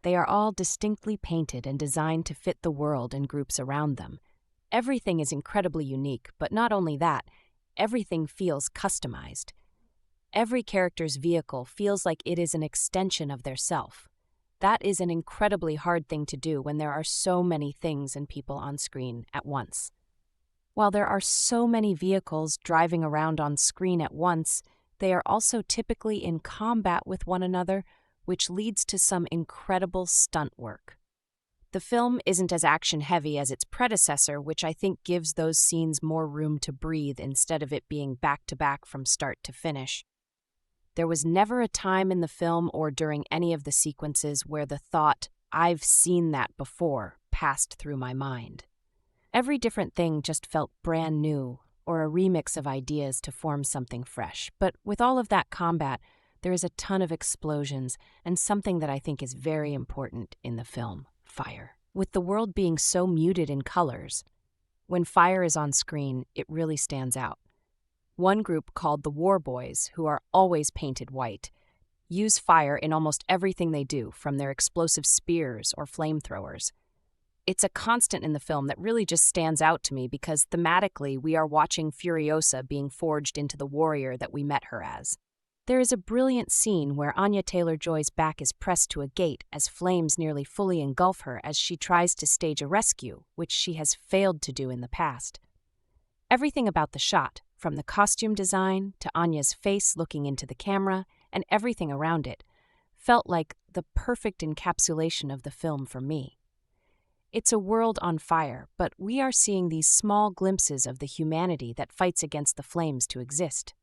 They are all distinctly painted and designed to fit the world and groups around them. Everything is incredibly unique, but not only that, everything feels customized. Every character's vehicle feels like it is an extension of their self. That is an incredibly hard thing to do when there are so many things and people on screen at once. While there are so many vehicles driving around on screen at once, they are also typically in combat with one another, which leads to some incredible stunt work. The film isn't as action-heavy as its predecessor, which I think gives those scenes more room to breathe instead of it being back-to-back from start to finish. There was never a time in the film or during any of the sequences where the thought, "I've seen that before," passed through my mind. Every different thing just felt brand new, or a remix of ideas to form something fresh. But with all of that combat, there is a ton of explosions and something that I think is very important in the film: fire. With the world being so muted in colors, when fire is on screen, it really stands out. One group, called the War Boys, who are always painted white, use fire in almost everything they do, from their explosive spears or flamethrowers. It's a constant in the film that really just stands out to me because thematically we are watching Furiosa being forged into the warrior that we met her as. There is a brilliant scene where Anya Taylor-Joy's back is pressed to a gate as flames nearly fully engulf her as she tries to stage a rescue, which she has failed to do in the past. Everything about the shot, from the costume design to Anya's face looking into the camera and everything around it, felt like the perfect encapsulation of the film for me. It's a world on fire, but we are seeing these small glimpses of the humanity that fights against the flames to exist.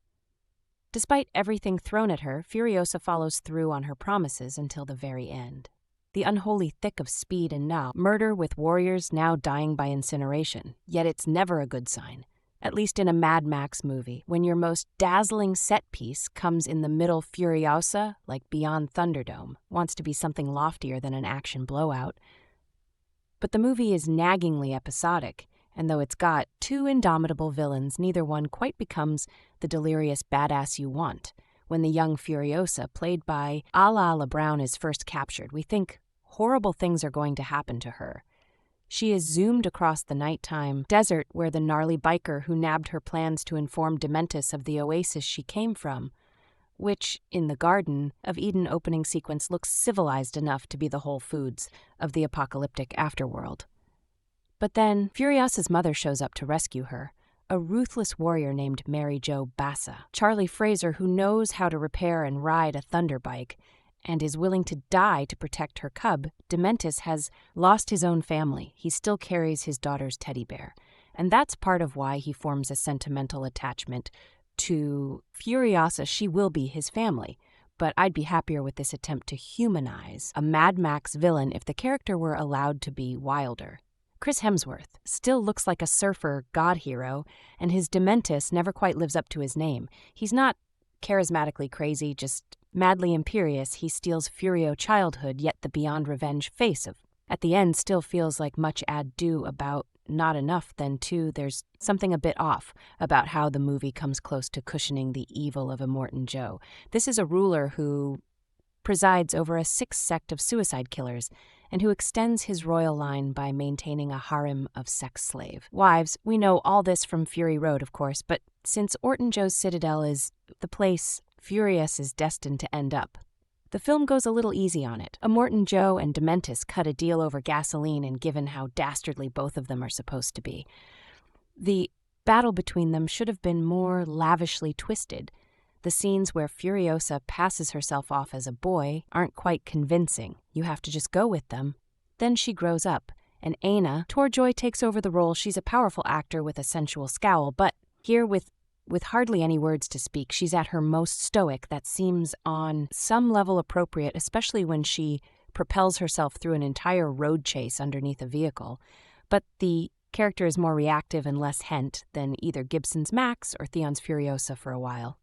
Despite everything thrown at her, Furiosa follows through on her promises until the very end. The unholy thick of speed and now murder with warriors now dying by incineration, yet it's never a good sign. At least in a Mad Max movie, when your most dazzling set piece comes in the middle. Furiosa, like Beyond Thunderdome, wants to be something loftier than an action blowout. But the movie is naggingly episodic, and though it's got two indomitable villains, neither one quite becomes the delirious badass you want. When the young Furiosa, played by Ala Brown, is first captured, we think horrible things are going to happen to her. She is zoomed across the nighttime desert where the gnarly biker who nabbed her plans to inform Dementis of the oasis she came from, which, in the Garden of Eden opening sequence, looks civilized enough to be the Whole Foods of the apocalyptic afterworld. But then Furiosa's mother shows up to rescue her, a ruthless warrior named Mary Jo Bassa. Charlie Fraser, who knows how to repair and ride a thunder bike and is willing to die to protect her cub. Dementis has lost his own family. He still carries his daughter's teddy bear, and that's part of why he forms a sentimental attachment to Furiosa. She will be his family, but I'd be happier with this attempt to humanize a Mad Max villain if the character were allowed to be wilder. Chris Hemsworth still looks like a surfer god hero, and his Dementis never quite lives up to his name. He's not charismatically crazy, just madly imperious. He steals Furio childhood, yet the beyond revenge face of at the end still feels like much ado about not enough. Then too, there's something a bit off about how the movie comes close to cushioning the evil of Immortan Joe. This is a ruler who presides over a sixth sect of suicide killers and who extends his royal line by maintaining a harem of sex slave wives. We know all this from Fury Road, of course, but since Immortan Joe's citadel is the place Furious is destined to end up, the film goes a little easy on it. Immortan Joe and Dementis cut a deal over gasoline, and given how dastardly both of them are supposed to be, the battle between them should have been more lavishly twisted. The scenes where Furiosa passes herself off as a boy aren't quite convincing. You have to just go with them. Then she grows up, and Anya Taylor-Joy takes over the role. She's a powerful actor with a sensual scowl, but here with hardly any words to speak, she's at her most stoic. That seems on some level appropriate, especially when she propels herself through an entire road chase underneath a vehicle. But the character is more reactive and less hent than either Gibson's Max or Theon's Furiosa for a while.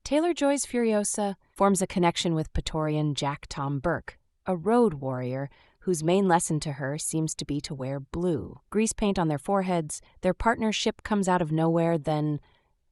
Taylor-Joy's Furiosa forms a connection with Praetorian Jack Tom Burke, a road warrior whose main lesson to her seems to be to wear blue. Grease paint on their foreheads, their partnership comes out of nowhere, then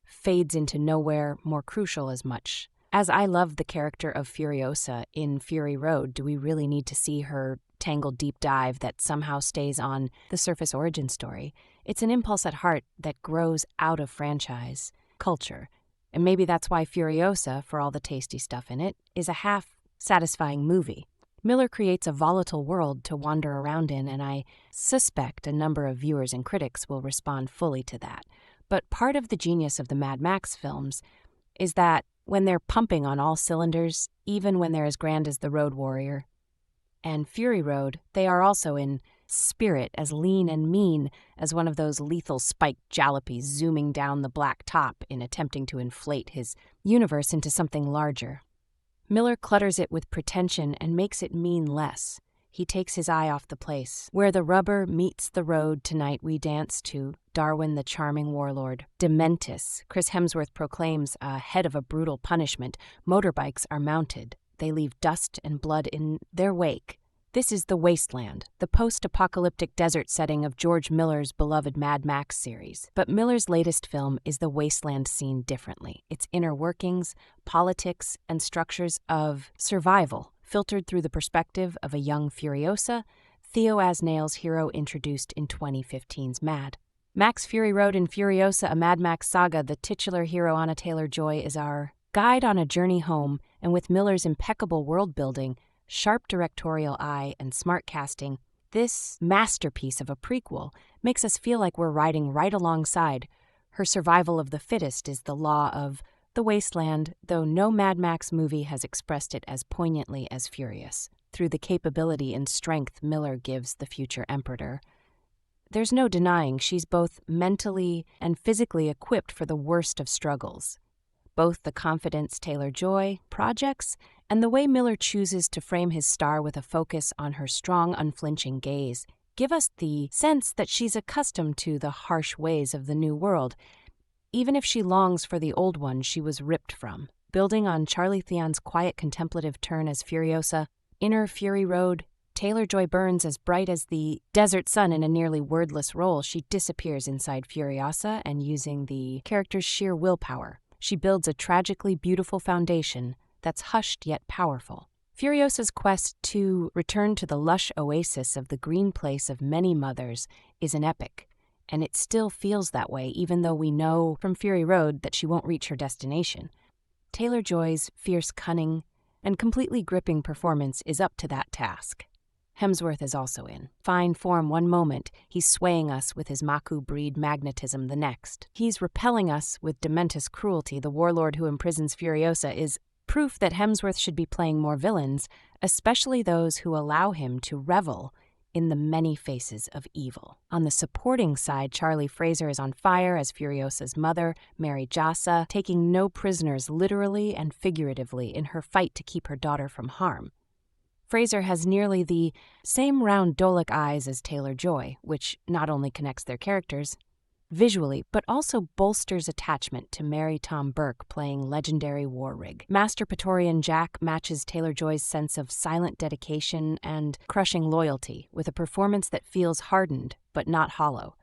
fades into nowhere, more crucial as much. As I love the character of Furiosa in Fury Road, do we really need to see her tangled deep dive that somehow stays on the surface origin story? It's an impulse at heart that grows out of franchise culture. And maybe that's why Furiosa, for all the tasty stuff in it, is a half-satisfying movie. Miller creates a volatile world to wander around in, and I suspect a number of viewers and critics will respond fully to that. But part of the genius of the Mad Max films is that when they're pumping on all cylinders, even when they're as grand as The Road Warrior and Fury Road, they are also in spirit as lean and mean as one of those lethal spiked jalopies zooming down the black top in attempting to inflate his universe into something larger. Miller clutters it with pretension and makes it mean less. he takes his eye off the place. Where the rubber meets the road, tonight we dance to Darwin the charming warlord. Dementis, Chris Hemsworth proclaims ahead of a brutal punishment. Motorbikes are mounted. They leave dust and blood in their wake. This is The Wasteland, the post-apocalyptic desert setting of George Miller's beloved Mad Max series. But Miller's latest film is the wasteland seen differently. Its inner workings, politics, and structures of survival, filtered through the perspective of a young Furiosa, Theo Asnail's hero introduced in 2015's Mad. Max Fury Road in Furiosa, a Mad Max saga, the titular hero Anya Taylor-Joy is our guide on a journey home, and with Miller's impeccable world-building, sharp directorial eye, and smart casting, this masterpiece of a prequel makes us feel like we're riding right alongside. Her survival of the fittest is the law of the wasteland, though no Mad Max movie has expressed it as poignantly as Furious. Through the capability and strength Miller gives the future Emperor, there's no denying she's both mentally and physically equipped for the worst of struggles. Both the confidence Taylor-Joy projects and the way Miller chooses to frame his star with a focus on her strong, unflinching gaze give us the sense that she's accustomed to the harsh ways of the new world, even if she longs for the old one she was ripped from. Building on Charlize Theron's quiet, contemplative turn as Furiosa, Inner Fury Road, Taylor-Joy burns as bright as the desert sun in a nearly wordless role. She disappears inside Furiosa, and using the character's sheer willpower, she builds a tragically beautiful foundation that's hushed yet powerful. Furiosa's quest to return to the lush oasis of the green place of many mothers is an epic, and it still feels that way even though we know from Fury Road that she won't reach her destination. Taylor-Joy's fierce cunning and completely gripping performance is up to that task. Hemsworth is also in fine form one moment, he's swaying us with his Maku breed magnetism the next. He's repelling us with Dementis cruelty. The warlord who imprisons Furiosa is proof that Hemsworth should be playing more villains, especially those who allow him to revel in the many faces of evil. On the supporting side, Charlie Fraser is on fire as Furiosa's mother, Mary Jasa, taking no prisoners literally and figuratively in her fight to keep her daughter from harm. Fraser has nearly the same round doe-like eyes as Taylor-Joy, which not only connects their characters visually, but also bolsters attachment to Mary Tom Burke playing legendary war rig. Master Praetorian Jack matches Taylor-Joy's sense of silent dedication and crushing loyalty with a performance that feels hardened but not hollow,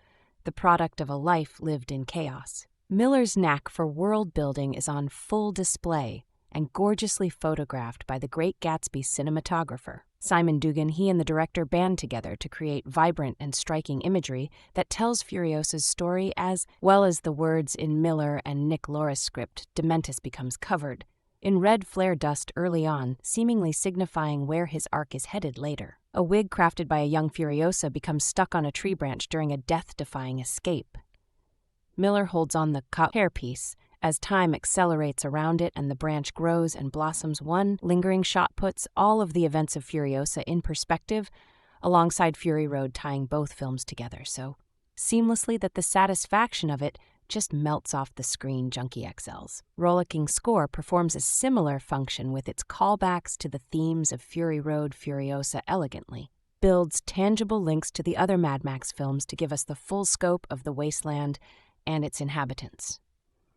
the product of a life lived in chaos. Miller's knack for world building is on full display and gorgeously photographed by the Great Gatsby cinematographer. Simon Dugan, he and the director band together to create vibrant and striking imagery that tells Furiosa's story as well as the words in Miller and Nick Loris' script. Dementis becomes covered in red flare dust early on, seemingly signifying where his arc is headed later. A wig crafted by a young Furiosa becomes stuck on a tree branch during a death-defying escape. Miller holds on the hairpiece as time accelerates around it and the branch grows and blossoms. One lingering shot puts all of the events of Furiosa in perspective, alongside Fury Road tying both films together so seamlessly that the satisfaction of it just melts off the screen. Junkie XL's rollicking score performs a similar function with its callbacks to the themes of Fury Road. Furiosa elegantly builds tangible links to the other Mad Max films to give us the full scope of the wasteland and its inhabitants,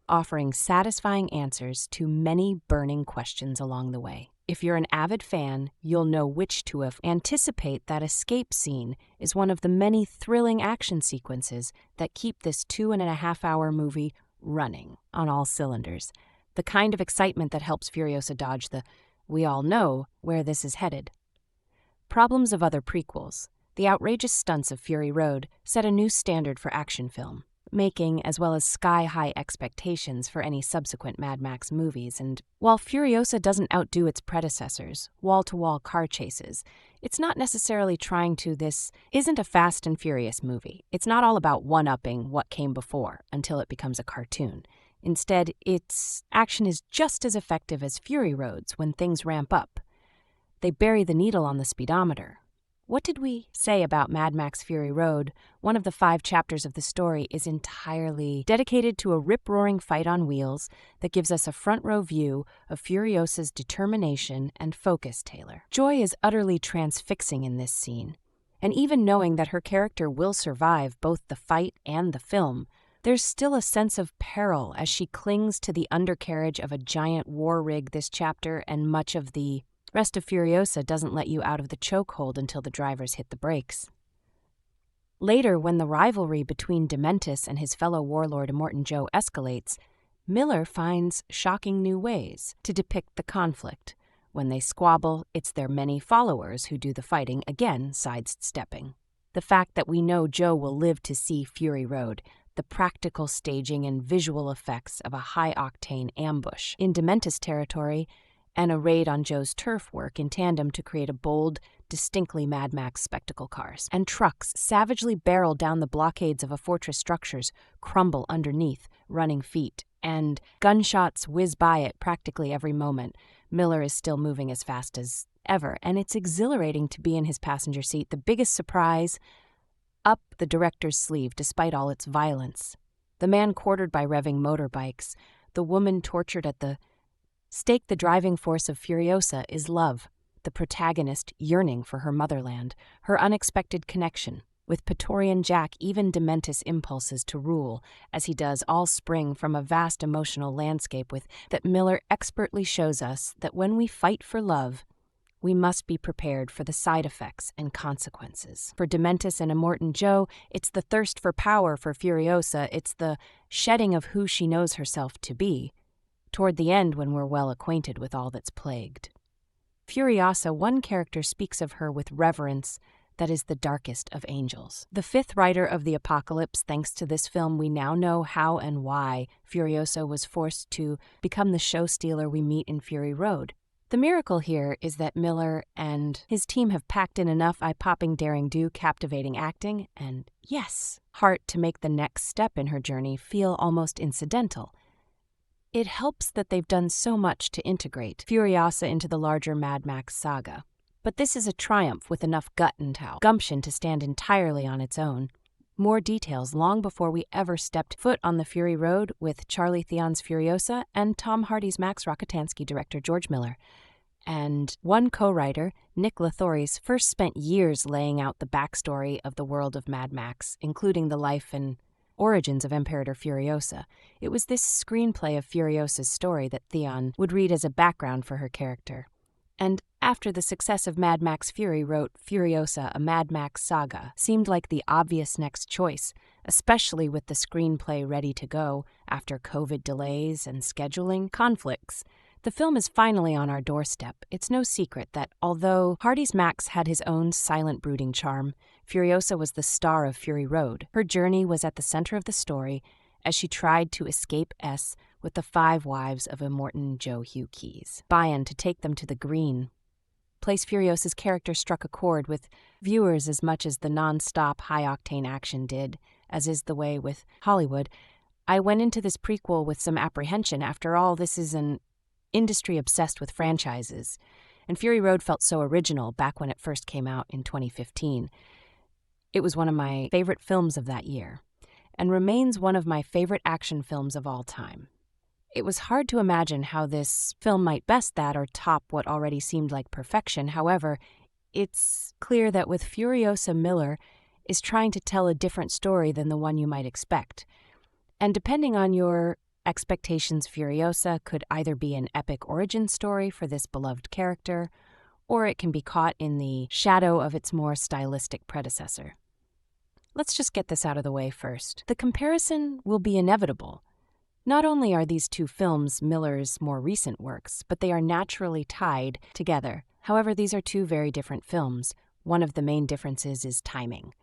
offering satisfying answers to many burning questions along the way. If you're an avid fan, you'll know which to anticipate. That escape scene is one of the many thrilling action sequences that keep this 2.5-hour movie running on all cylinders. The kind of excitement that helps Furiosa dodge the "we all know where this is headed" problems of other prequels. The outrageous stunts of Fury Road set a new standard for action film making, as well as sky-high expectations for any subsequent Mad Max movies. And while Furiosa doesn't outdo its predecessors, wall-to-wall car chases, it's not necessarily trying to. This isn't a Fast and Furious movie. It's not all about one-upping what came before until it becomes a cartoon. Instead, its action is just as effective as Fury Road's when things ramp up. They bury the needle on the speedometer. What did we say about Mad Max Fury Road? One of the 5 chapters of the story is entirely dedicated to a rip-roaring fight on wheels that gives us a front-row view of Furiosa's determination and focus, Taylor. Joy is utterly transfixing in this scene, and even knowing that her character will survive both the fight and the film, there's still a sense of peril as she clings to the undercarriage of a giant war rig this chapter, and much of the rest of Furiosa doesn't let you out of the chokehold until the drivers hit the brakes. Later, when the rivalry between Dementis and his fellow warlord Immortan Joe escalates, Miller finds shocking new ways to depict the conflict. When they squabble, it's their many followers who do the fighting, again sidestepping. The fact that we know Joe will live to see Fury Road, the practical staging and visual effects of a high-octane ambush in Dementis territory, and a raid on Joe's turf work in tandem to create a bold, distinctly Mad Max spectacle. Cars and trucks savagely barrel down the blockades of a fortress, structures crumble underneath running feet, and gunshots whiz by at practically every moment. Miller is still moving as fast as ever, and it's exhilarating to be in his passenger seat. The biggest surprise up the director's sleeve, despite all its violence. The man quartered by revving motorbikes, the woman tortured at the stake. The driving force of Furiosa is love, the protagonist yearning for her motherland, her unexpected connection with Praetorian Jack. Even Dementis' impulses to rule, as he does, all spring from a vast emotional landscape with that Miller expertly shows us that when we fight for love, we must be prepared for the side effects and consequences. For Dementis and Immortan Joe, it's the thirst for power. For Furiosa, it's the shedding of who she knows herself to be, toward the end when we're well acquainted with all that's plagued. Furiosa, one character speaks of her with reverence that is the darkest of angels. The 5th rider of the apocalypse. Thanks to this film, we now know how and why Furiosa was forced to become the show stealer we meet in Fury Road. The miracle here is that Miller and his team have packed in enough eye-popping, daring-do, captivating acting, and, yes, heart to make the next step in her journey feel almost incidental. It helps that they've done so much to integrate Furiosa into the larger Mad Max saga. But this is a triumph with enough gut and gumption to stand entirely on its own. More details long before we ever stepped foot on the Fury Road with Charlie Theon's Furiosa and Tom Hardy's Max Rockatansky, director George Miller. And one co-writer, Nick Lathouris, first spent years laying out the backstory of the world of Mad Max, including the life and origins of Imperator Furiosa. It was this screenplay of Furiosa's story that Theon would read as a background for her character. And after the success of Mad Max Fury wrote Furiosa, a Mad Max saga, seemed like the obvious next choice, especially with the screenplay ready to go after COVID delays and scheduling conflicts. The film is finally on our doorstep. It's no secret that although Hardy's Max had his own silent brooding charm, Furiosa was the star of Fury Road. Her journey was at the center of the story as she tried to escape S with the 5 wives of Immortan Joe Hugh Keys. Buy-in to take them to the green. Place Furiosa's character struck a chord with viewers as much as the non-stop high-octane action did, as is the way with Hollywood. I went into this prequel with some apprehension. After all, this is an industry obsessed with franchises, and Fury Road felt so original back when it first came out in 2015. It was one of my favorite films of that year, and remains one of my favorite action films of all time. It was hard to imagine how this film might best that or top what already seemed like perfection. However, it's clear that with Furiosa, Miller is trying to tell a different story than the one you might expect. And depending on your expectations, Furiosa could either be an epic origin story for this beloved character, or it can be caught in the shadow of its more stylistic predecessor. Let's just get this out of the way first. The comparison will be inevitable. Not only are these 2 films Miller's more recent works, but they are naturally tied together. However, these are 2 very different films. One of the main differences is timing.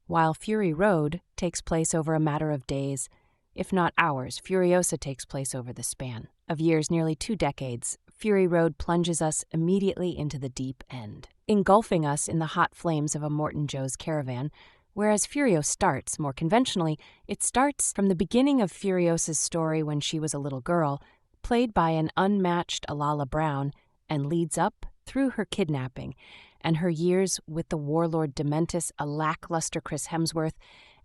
While Fury Road takes place over a matter of days, if not hours, Furiosa takes place over the span of years, nearly 2 decades. Fury Road plunges us immediately into the deep end, engulfing us in the hot flames of Immortan Joe's caravan, whereas Furio starts, more conventionally, it starts from the beginning of Furiosa's story when she was a little girl, played by an unmatched Alala Brown, and leads up through her kidnapping. and her years with the warlord Dementis, a lackluster Chris Hemsworth,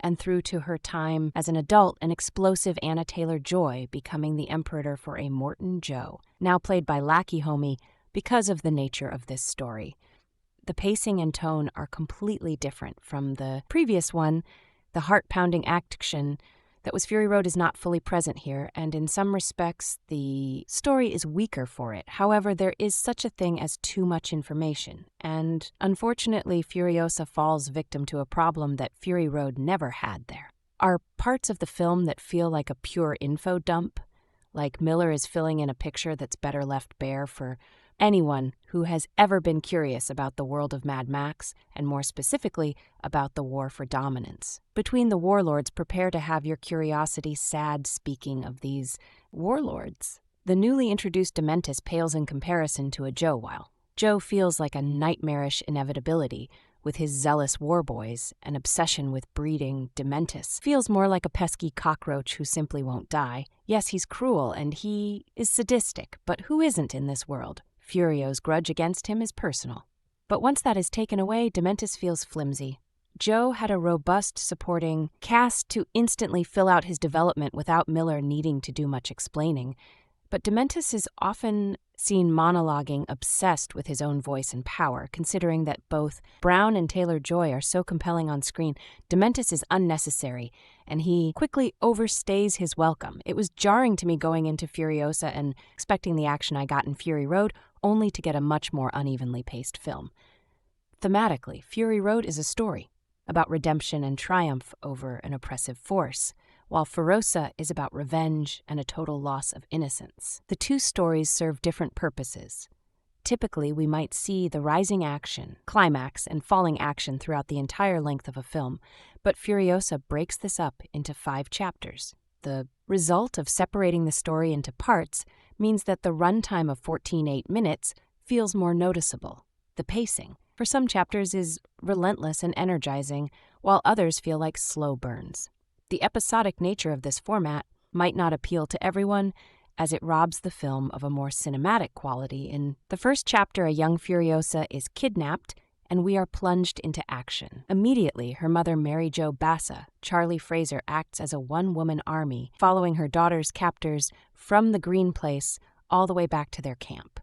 and through to her time as an adult, an explosive Anna Taylor-Joy becoming the Emperor for a Morton Joe, now played by Lackey Homie, because of the nature of this story. The pacing and tone are completely different from the previous one. The heart-pounding action that was Fury Road is not fully present here, and in some respects, the story is weaker for it. However, there is such a thing as too much information, and unfortunately, Furiosa falls victim to a problem that Fury Road never had there. Are parts of the film that feel like a pure info dump, like Miller is filling in a picture that's better left bare for anyone who has ever been curious about the world of Mad Max, and more specifically, about the war for dominance. Between the warlords, prepare to have your curiosity sad speaking of these warlords. The newly introduced Dementis pales in comparison to a Joe, while Joe feels like a nightmarish inevitability. With his zealous war boys, an obsession with breeding, Dementis feels more like a pesky cockroach who simply won't die. Yes, he's cruel and he is sadistic, but who isn't in this world? Furio's grudge against him is personal. But once that is taken away, Dementis feels flimsy. Joe had a robust supporting cast to instantly fill out his development without Miller needing to do much explaining. But Dementis is often seen monologuing, obsessed with his own voice and power. Considering that both Brown and Taylor-Joy are so compelling on screen, Dementis is unnecessary, and he quickly overstays his welcome. It was jarring to me going into Furiosa and expecting the action I got in Fury Road, only to get a much more unevenly paced film. Thematically, Fury Road is a story about redemption and triumph over an oppressive force, while Furiosa is about revenge and a total loss of innocence. The two stories serve different purposes. Typically, we might see the rising action, climax, and falling action throughout the entire length of a film, but Furiosa breaks this up into 5 chapters. The result of separating the story into parts means that the runtime of 14.8 minutes feels more noticeable. The pacing, for some chapters, is relentless and energizing, while others feel like slow burns. The episodic nature of this format might not appeal to everyone, as it robs the film of a more cinematic quality. In the first chapter, a young Furiosa is kidnapped, and we are plunged into action. Immediately, her mother, Mary Jo Bassa, Charlie Fraser, acts as a one-woman army, following her daughter's captors from the Green Place all the way back to their camp.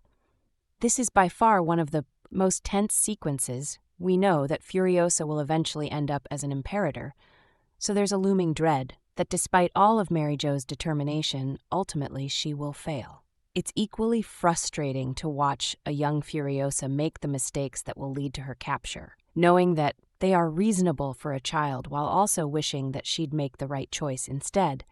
This is by far one of the most tense sequences. We know that Furiosa will eventually end up as an imperator, so there's a looming dread that despite all of Mary Jo's determination, ultimately she will fail. It's equally frustrating to watch a young Furiosa make the mistakes that will lead to her capture, knowing that they are reasonable for a child while also wishing that she'd make the right choice instead.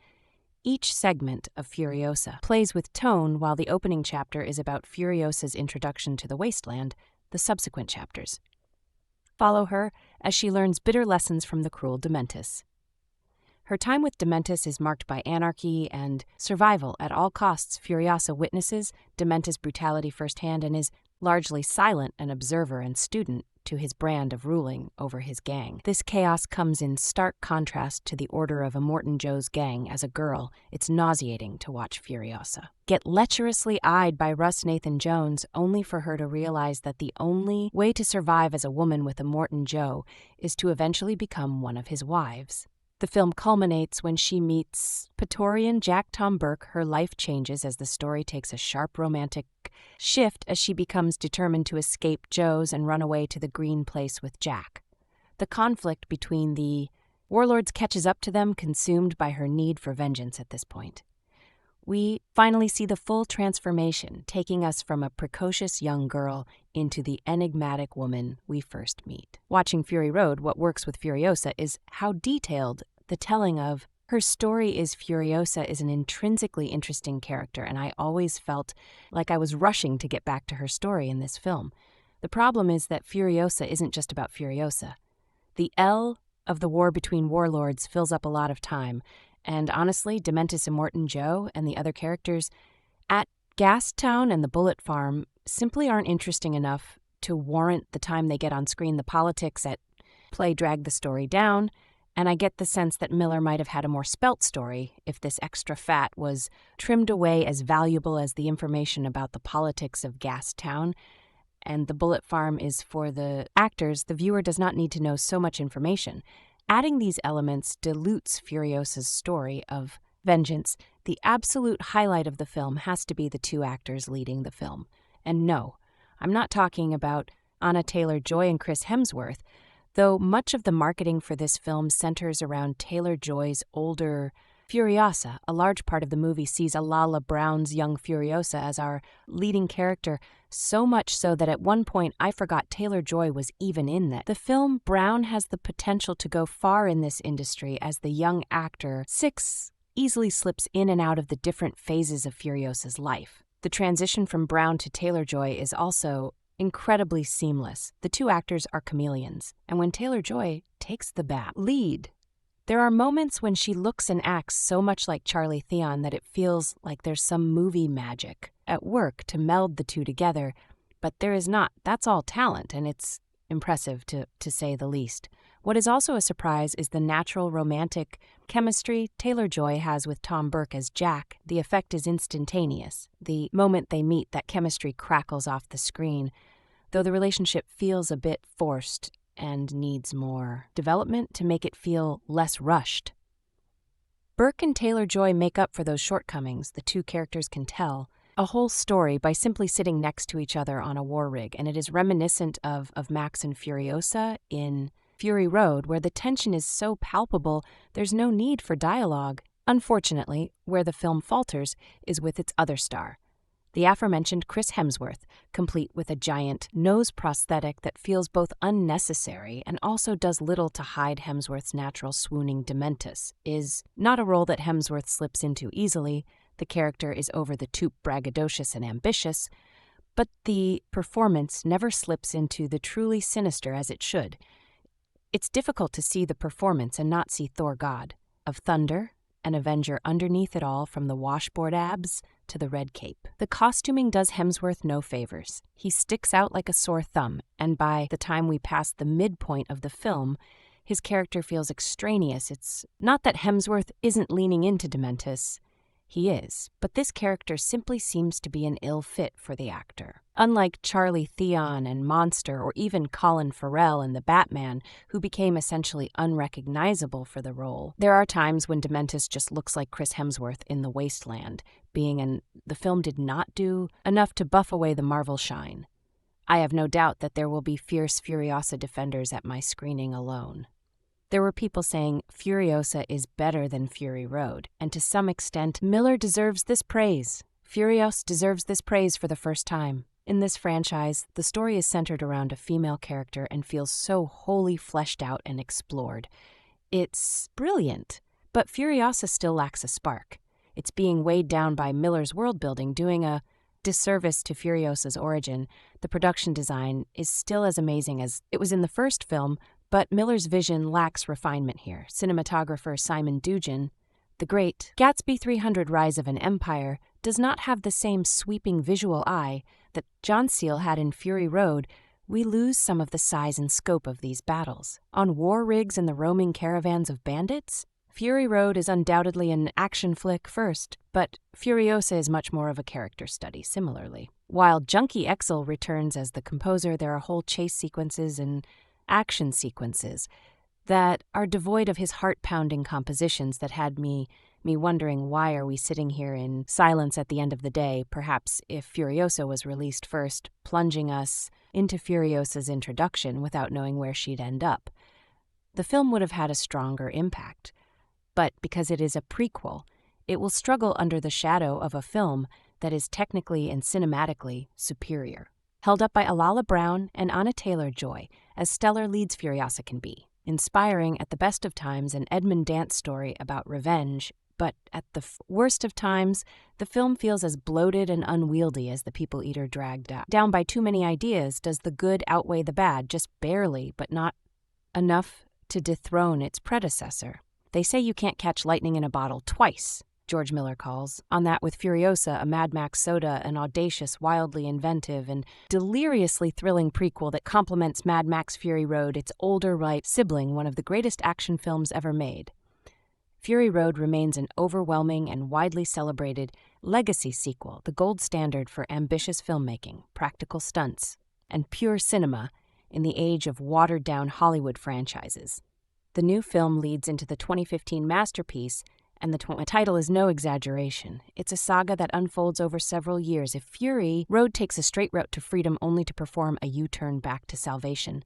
Each segment of Furiosa plays with tone, while the opening chapter is about Furiosa's introduction to the wasteland. The subsequent chapters follow her as she learns bitter lessons from the cruel Dementis. Her time with Dementis is marked by anarchy and survival at all costs. Furiosa witnesses Dementis' brutality firsthand and is largely silent, an observer and student to his brand of ruling over his gang. This chaos comes in stark contrast to the order of a Morton Joe's gang. As a girl, it's nauseating to watch Furiosa get lecherously eyed by Russ Nathan Jones, only for her to realize that the only way to survive as a woman with a Morton Joe is to eventually become one of his wives. The film culminates when she meets Praetorian Jack Tom Burke. Her life changes as the story takes a sharp romantic shift as she becomes determined to escape Joe's and run away to the Green Place with Jack. The conflict between the warlords catches up to them, consumed by her need for vengeance at this point. We finally see the full transformation, taking us from a precocious young girl into the enigmatic woman we first meet. Watching Fury Road, what works with Furiosa is how detailed the telling of her story is. Furiosa is an intrinsically interesting character, and I always felt like I was rushing to get back to her story in this film. The problem is that Furiosa isn't just about Furiosa. The L of the war between warlords fills up a lot of time, and honestly, Dementis and Morton Joe and the other characters at Gastown and the Bullet Farm simply aren't interesting enough to warrant the time they get on screen. The politics at play drag the story down, and I get the sense that Miller might have had a more spelt story if this extra fat was trimmed away as valuable as the information about the politics of Gastown. and the bullet farm is for the actors, the viewer does not need to know so much information. Adding these elements dilutes Furiosa's story of vengeance. The absolute highlight of the film has to be the two actors leading the film. And no, I'm not talking about Anya Taylor-Joy and Chris Hemsworth, though much of the marketing for this film centers around Taylor-Joy's older Furiosa. A large part of the movie sees Lathouris Brown's young Furiosa as our leading character, so much so that at one point I forgot Taylor-Joy was even in that. The film Brown has the potential to go far in this industry as the young actor Six easily slips in and out of the different phases of Furiosa's life. The transition from Brown to Taylor-Joy is also incredibly seamless. The two actors are chameleons, and when Taylor-Joy takes the lead, there are moments when she looks and acts so much like Charlize Theron that it feels like there's some movie magic at work to meld the two together, but there is not. That's all talent, and it's impressive to say the least. What is also a surprise is the natural romantic chemistry Taylor-Joy has with Tom Burke as Jack. The effect is instantaneous. The moment they meet, that chemistry crackles off the screen, though the relationship feels a bit forced and needs more development to make it feel less rushed. Burke and Taylor-Joy make up for those shortcomings. The two characters can tell a whole story by simply sitting next to each other on a war rig, and it is reminiscent of Max and Furiosa in Fury Road, where the tension is so palpable there's no need for dialogue. Unfortunately, where the film falters is with its other star, the aforementioned Chris Hemsworth, complete with a giant nose prosthetic that feels both unnecessary and also does little to hide Hemsworth's natural swooning dementus, is not a role that Hemsworth slips into easily. The character is over the top braggadocious and ambitious, but the performance never slips into the truly sinister as it should. It's difficult to see the performance and not see Thor God of Thunder, an Avenger underneath it all, from the washboard abs to the red cape. The costuming does Hemsworth no favors. He sticks out like a sore thumb, and by the time we pass the midpoint of the film, his character feels extraneous. It's not that Hemsworth isn't leaning into Dementus. He is, but this character simply seems to be an ill fit for the actor. Unlike Charlize Theron and Monster, or even Colin Farrell in The Batman, who became essentially unrecognizable for the role, there are times when Dementus just looks like Chris Hemsworth in The Wasteland, the film did not do enough to buff away the Marvel shine. I have no doubt that there will be fierce Furiosa defenders at my screening alone. There were people saying Furiosa is better than Fury Road, and to some extent, Miller deserves this praise. Furiosa deserves this praise for the first time. In this franchise, the story is centered around a female character and feels so wholly fleshed out and explored. It's brilliant, but Furiosa still lacks a spark. It's being weighed down by Miller's world-building, doing a disservice to Furiosa's origin. The production design is still as amazing as it was in the first film, but Miller's vision lacks refinement here. Cinematographer Simon Duggan, the great Gatsby 300 Rise of an Empire, does not have the same sweeping visual eye that John Seale had in Fury Road. We lose some of the size and scope of these battles. On war rigs and the roaming caravans of bandits, Fury Road is undoubtedly an action flick first, but Furiosa is much more of a character study similarly. While Junkie XL returns as the composer, there are whole chase sequences and action sequences that are devoid of his heart-pounding compositions that had me wondering, why are we sitting here in silence at the end of the day, perhaps if Furiosa was released first, plunging us into Furiosa's introduction without knowing where she'd end up. The film would have had a stronger impact, but because it is a prequel, it will struggle under the shadow of a film that is technically and cinematically superior. Held up by Lathouris Brown and Anya Taylor-Joy as stellar leads Furiosa can be. Inspiring at the best of times, an Edmund Dance story about revenge, but at the worst of times, the film feels as bloated and unwieldy as the people eater dragged down by too many ideas. Does the good outweigh the bad? Just barely, but not enough to dethrone its predecessor. They say you can't catch lightning in a bottle twice, George Miller calls on that with Furiosa, a Mad Max soda, an audacious, wildly inventive, and deliriously thrilling prequel that complements Mad Max Fury Road, its older right sibling, one of the greatest action films ever made. Fury Road remains an overwhelming and widely celebrated legacy sequel, the gold standard for ambitious filmmaking, practical stunts, and pure cinema in the age of watered-down Hollywood franchises. The new film leads into the 2015 masterpiece, and the title is no exaggeration. It's a saga that unfolds over several years. If Fury Road takes a straight route to freedom only to perform a U-turn back to salvation,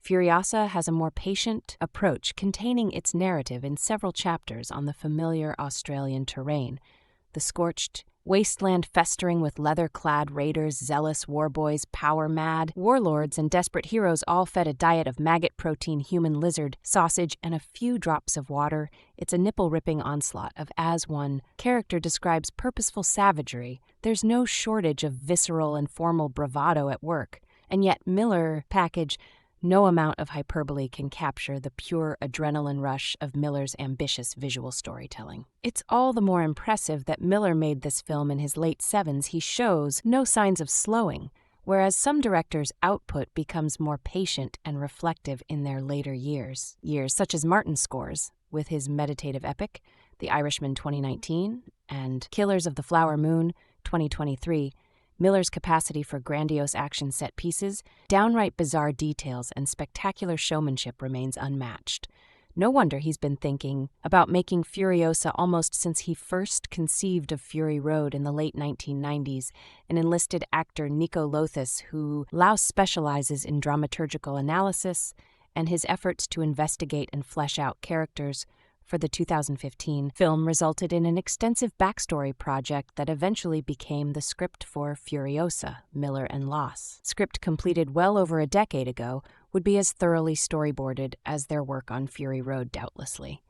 Furiosa has a more patient approach, containing its narrative in several chapters on the familiar Australian terrain. The scorched wasteland festering with leather-clad raiders, zealous warboys, power-mad warlords, and desperate heroes all fed a diet of maggot-protein, human lizard, sausage, and a few drops of water. It's a nipple-ripping onslaught of, as one character describes, purposeful savagery. There's no shortage of visceral and formal bravado at work, and yet Miller package no amount of hyperbole can capture the pure adrenaline rush of Miller's ambitious visual storytelling. It's all the more impressive that Miller made this film in his late 70s. He shows no signs of slowing, whereas some directors' output becomes more patient and reflective in their later years, such as Martin's scores, with his meditative epic, The Irishman 2019, and Killers of the Flower Moon 2023, Miller's capacity for grandiose action set pieces, downright bizarre details, and spectacular showmanship remains unmatched. No wonder he's been thinking about making Furiosa almost since he first conceived of Fury Road in the late 1990s, and enlisted actor Nico Lathouris, who specializes in dramaturgical analysis, and his efforts to investigate and flesh out characters for the 2015 film resulted in an extensive backstory project that eventually became the script for Furiosa, Miller and Loss. Script completed well over a decade ago would be as thoroughly storyboarded as their work on Fury Road, doubtlessly.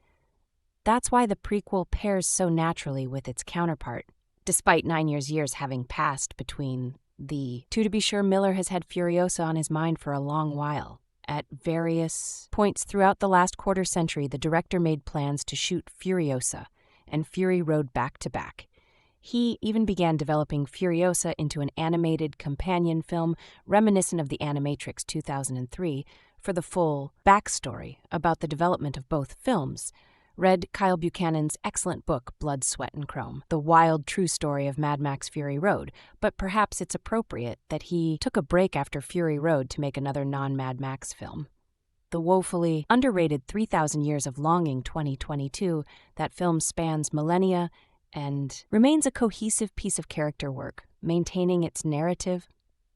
That's why the prequel pairs so naturally with its counterpart, despite 9 years having passed between the two. To be sure, Miller has had Furiosa on his mind for a long while. At various points throughout the last quarter century, the director made plans to shoot Furiosa and Fury Road back-to-back. He even began developing Furiosa into an animated companion film reminiscent of the Animatrix 2003 for the full backstory about the development of both films. Read Kyle Buchanan's excellent book, Blood, Sweat, and Chrome, the wild, true story of Mad Max Fury Road, but perhaps it's appropriate that he took a break after Fury Road to make another non-Mad Max film. The woefully underrated 3,000 Years of Longing 2022, that film spans millennia and remains a cohesive piece of character work, maintaining its narrative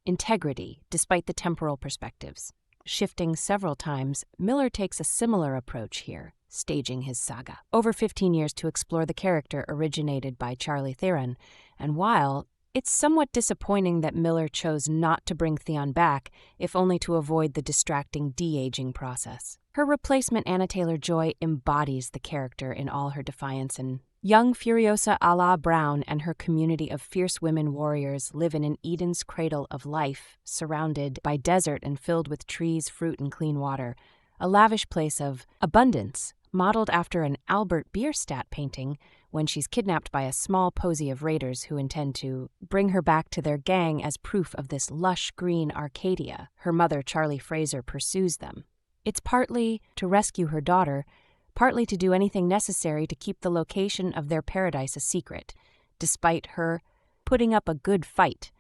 integrity despite the temporal perspectives. Shifting several times, Miller takes a similar approach here, staging his saga over 15 years to explore the character originated by Charlize Theron, and while it's somewhat disappointing that Miller chose not to bring Theon back, if only to avoid the distracting de-aging process. Her replacement, Anna Taylor-Joy, embodies the character in all her defiance, and young Furiosa a la Brown and her community of fierce women warriors live in an Eden's cradle of life, surrounded by desert and filled with trees, fruit, and clean water, a lavish place of abundance, modeled after an Albert Bierstadt painting when she's kidnapped by a small posy of raiders who intend to bring her back to their gang as proof of this lush green Arcadia. Her mother, Charlie Fraser, pursues them. It's partly to rescue her daughter, partly to do anything necessary to keep the location of their paradise a secret, despite her putting up a good fight.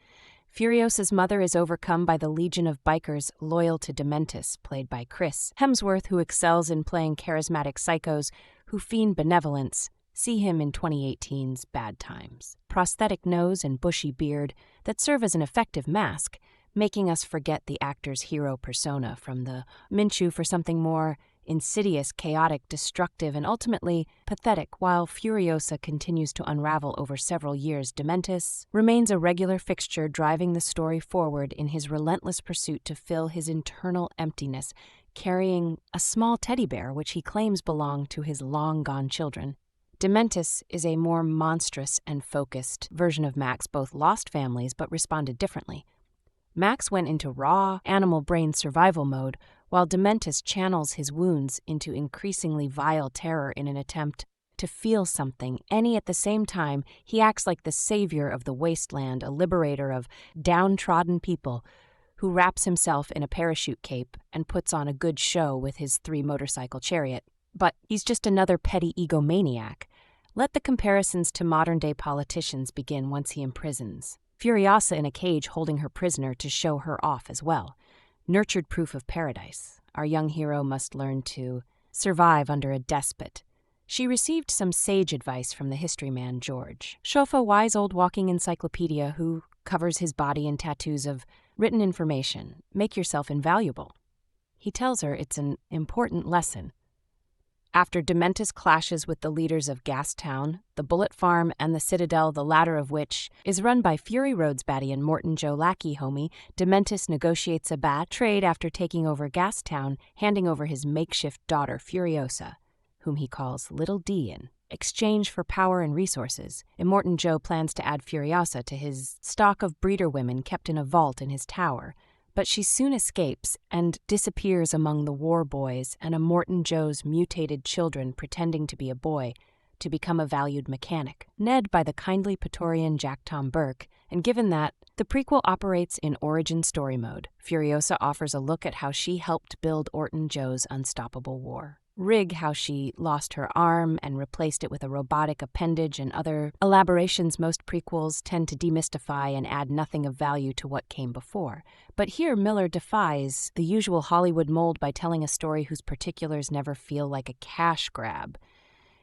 Furiosa's mother is overcome by the legion of bikers loyal to Dementis, played by Chris Hemsworth, who excels in playing charismatic psychos who fiend benevolence. See him in 2018's Bad Times. Prosthetic nose and bushy beard that serve as an effective mask, making us forget the actor's hero persona from the Minshew for something more insidious, chaotic, destructive, and ultimately pathetic. While Furiosa continues to unravel over several years, Dementis remains a regular fixture, driving the story forward in his relentless pursuit to fill his internal emptiness, carrying a small teddy bear which he claims belonged to his long-gone children. Dementis is a more monstrous and focused version of Max. Both lost families but responded differently. Max went into raw, animal brain survival mode, while Dementis channels his wounds into increasingly vile terror in an attempt to feel something. At the same time, he acts like the savior of the wasteland, a liberator of downtrodden people, who wraps himself in a parachute cape and puts on a good show with his 3-motorcycle chariot. But he's just another petty egomaniac. Let the comparisons to modern-day politicians begin once he imprisons Furiosa in a cage holding her prisoner to show her off as well. Nurtured proof of paradise. Our young hero must learn to survive under a despot. She received some sage advice from the history man, George. Shofa, a wise old walking encyclopedia who covers his body in tattoos of written information. Make yourself invaluable. He tells her it's an important lesson. After Dementis clashes with the leaders of Gastown, the Bullet Farm, and the Citadel, the latter of which is run by Fury Road's baddie and Morton Joe Lackey homie, Dementis negotiates a trade after taking over Gastown, handing over his makeshift daughter, Furiosa, whom he calls Little D, in exchange for power and resources. Immortan Joe plans to add Furiosa to his stock of breeder women kept in a vault in his tower, but she soon escapes and disappears among the war boys and Immortan Joe's mutated children pretending to be a boy to become a valued mechanic. Ned by the kindly Praetorian Jack Tom Burke, and given that the prequel operates in origin story mode, Furiosa offers a look at how she helped build Orton Joe's unstoppable war. Rig how she lost her arm and replaced it with a robotic appendage, and other elaborations most prequels tend to demystify and add nothing of value to what came before. But here Miller defies the usual Hollywood mold by telling a story whose particulars never feel like a cash grab.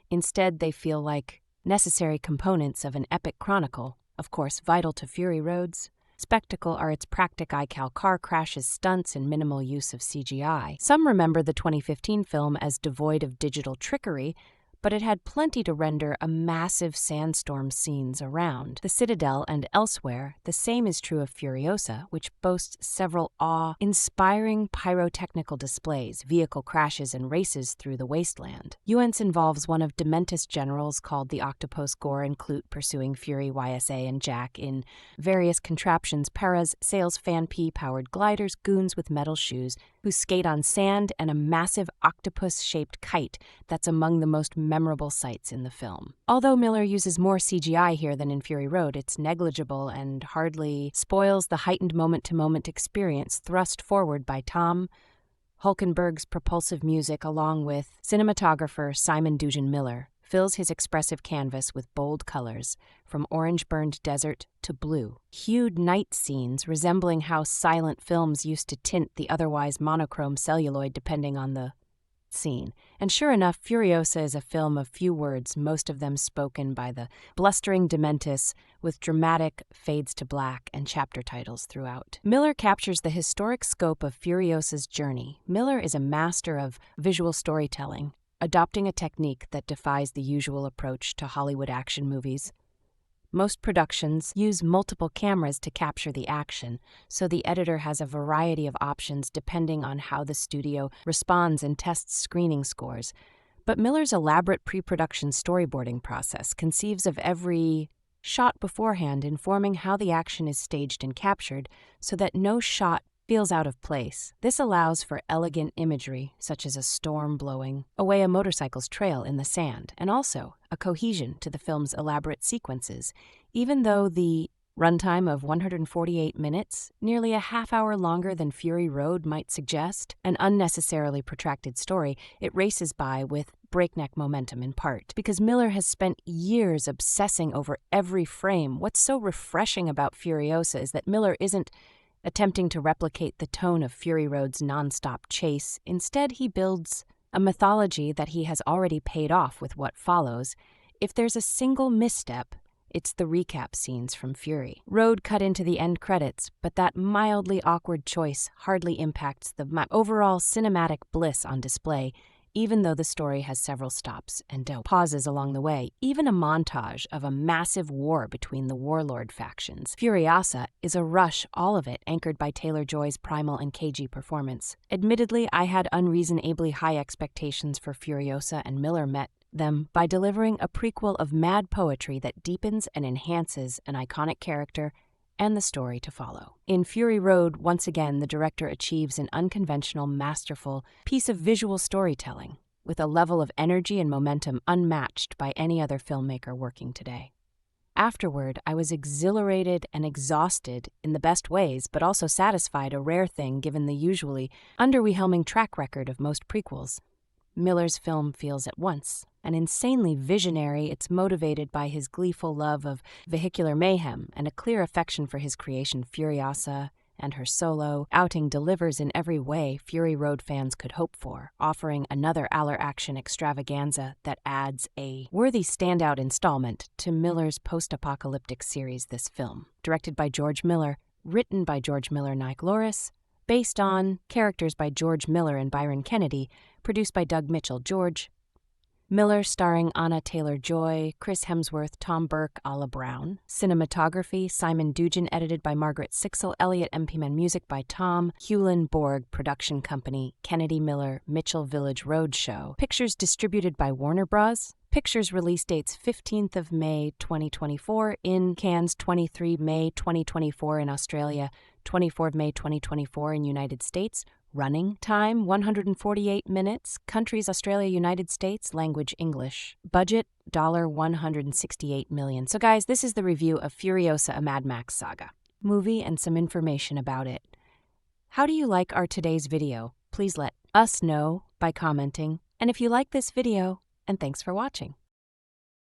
Instead, they feel like necessary components of an epic chronicle, of course vital to Fury Road's spectacle are its practic-eye-cal car crashes, stunts, and minimal use of CGI. Some remember the 2015 film as devoid of digital trickery, but it had plenty to render a massive sandstorm scenes around the Citadel and elsewhere. The same is true of Furiosa, which boasts several awe-inspiring pyrotechnical displays, vehicle crashes, and races through the wasteland. Uence involves one of Dementis' generals called the Octopus Gore and Clute pursuing Fury, YSA, and Jack in various contraptions, paras, sails, fan P-powered gliders, goons with metal shoes who skate on sand, and a massive octopus-shaped kite that's among the most memorable sights in the film. Although Miller uses more CGI here than in Fury Road, it's negligible and hardly spoils the heightened moment-to-moment experience thrust forward by Tom Hulkenberg's propulsive music, along with cinematographer Simon Dugan Miller, fills his expressive canvas with bold colors, from orange-burned desert to blue. Hued night scenes resembling how silent films used to tint the otherwise monochrome celluloid depending on the scene. And sure enough, Furiosa is a film of few words, most of them spoken by the blustering Dementis, with dramatic fades to black and chapter titles throughout. Miller captures the historic scope of Furiosa's journey. Miller is a master of visual storytelling, adopting a technique that defies the usual approach to Hollywood action movies. Most productions use multiple cameras to capture the action, so the editor has a variety of options depending on how the studio responds and tests screening scores. But Miller's elaborate pre-production storyboarding process conceives of every shot beforehand, informing how the action is staged and captured so that no shot feels out of place. This allows for elegant imagery, such as a storm blowing away a motorcycle's trail in the sand, and also a cohesion to the film's elaborate sequences. Even though the runtime of 148 minutes, nearly a half-hour longer than Fury Road might suggest, an unnecessarily protracted story, it races by with breakneck momentum, in part because Miller has spent years obsessing over every frame. What's so refreshing about Furiosa is that Miller isn't attempting to replicate the tone of Fury Road's non-stop chase. Instead, he builds a mythology that he has already paid off with what follows. If there's a single misstep, it's the recap scenes from Fury Road cut into the end credits, but that mildly awkward choice hardly impacts the overall cinematic bliss on display, even though the story has several stops and pauses along the way, even a montage of a massive war between the warlord factions. Furiosa is a rush, all of it anchored by Taylor-Joy's primal and cagey performance. Admittedly, I had unreasonably high expectations for Furiosa, and Miller met them by delivering a prequel of mad poetry that deepens and enhances an iconic character and the story to follow. In Fury Road, once again, the director achieves an unconventional, masterful piece of visual storytelling with a level of energy and momentum unmatched by any other filmmaker working today. Afterward, I was exhilarated and exhausted in the best ways, but also satisfied, a rare thing given the usually underwhelming track record of most prequels. Miller's film feels at once and insanely visionary. It's motivated by his gleeful love of vehicular mayhem and a clear affection for his creation Furiosa, and her solo outing delivers in every way Fury Road fans could hope for, offering another Aller action extravaganza that adds a worthy standout installment to Miller's post-apocalyptic series. This film, directed by George Miller, written by George Miller and Lathouris, based on characters by George Miller and Byron Kennedy, produced by Doug Mitchell. George Miller, starring Anya Taylor-Joy, Chris Hemsworth, Tom Burke, Alla Brown. Cinematography, Simon Duggan, edited by Margaret Sixel, Elliot Mpiman, music by Tom Hewlin Borg, production company, Kennedy Miller, Mitchell Village Roadshow. Pictures distributed by Warner Bros. Pictures release dates 15th of May 2024 in Cannes, 23 May 2024 in Australia, 24 May 2024 in United States. Running time 148 minutes. Countries Australia, United States. Language English. Budget $168 million. So guys, this is the review of Furiosa, a Mad Max saga movie and some information about it. How do you like our today's video? Please let us know by commenting. And if you like this video, and thanks for watching.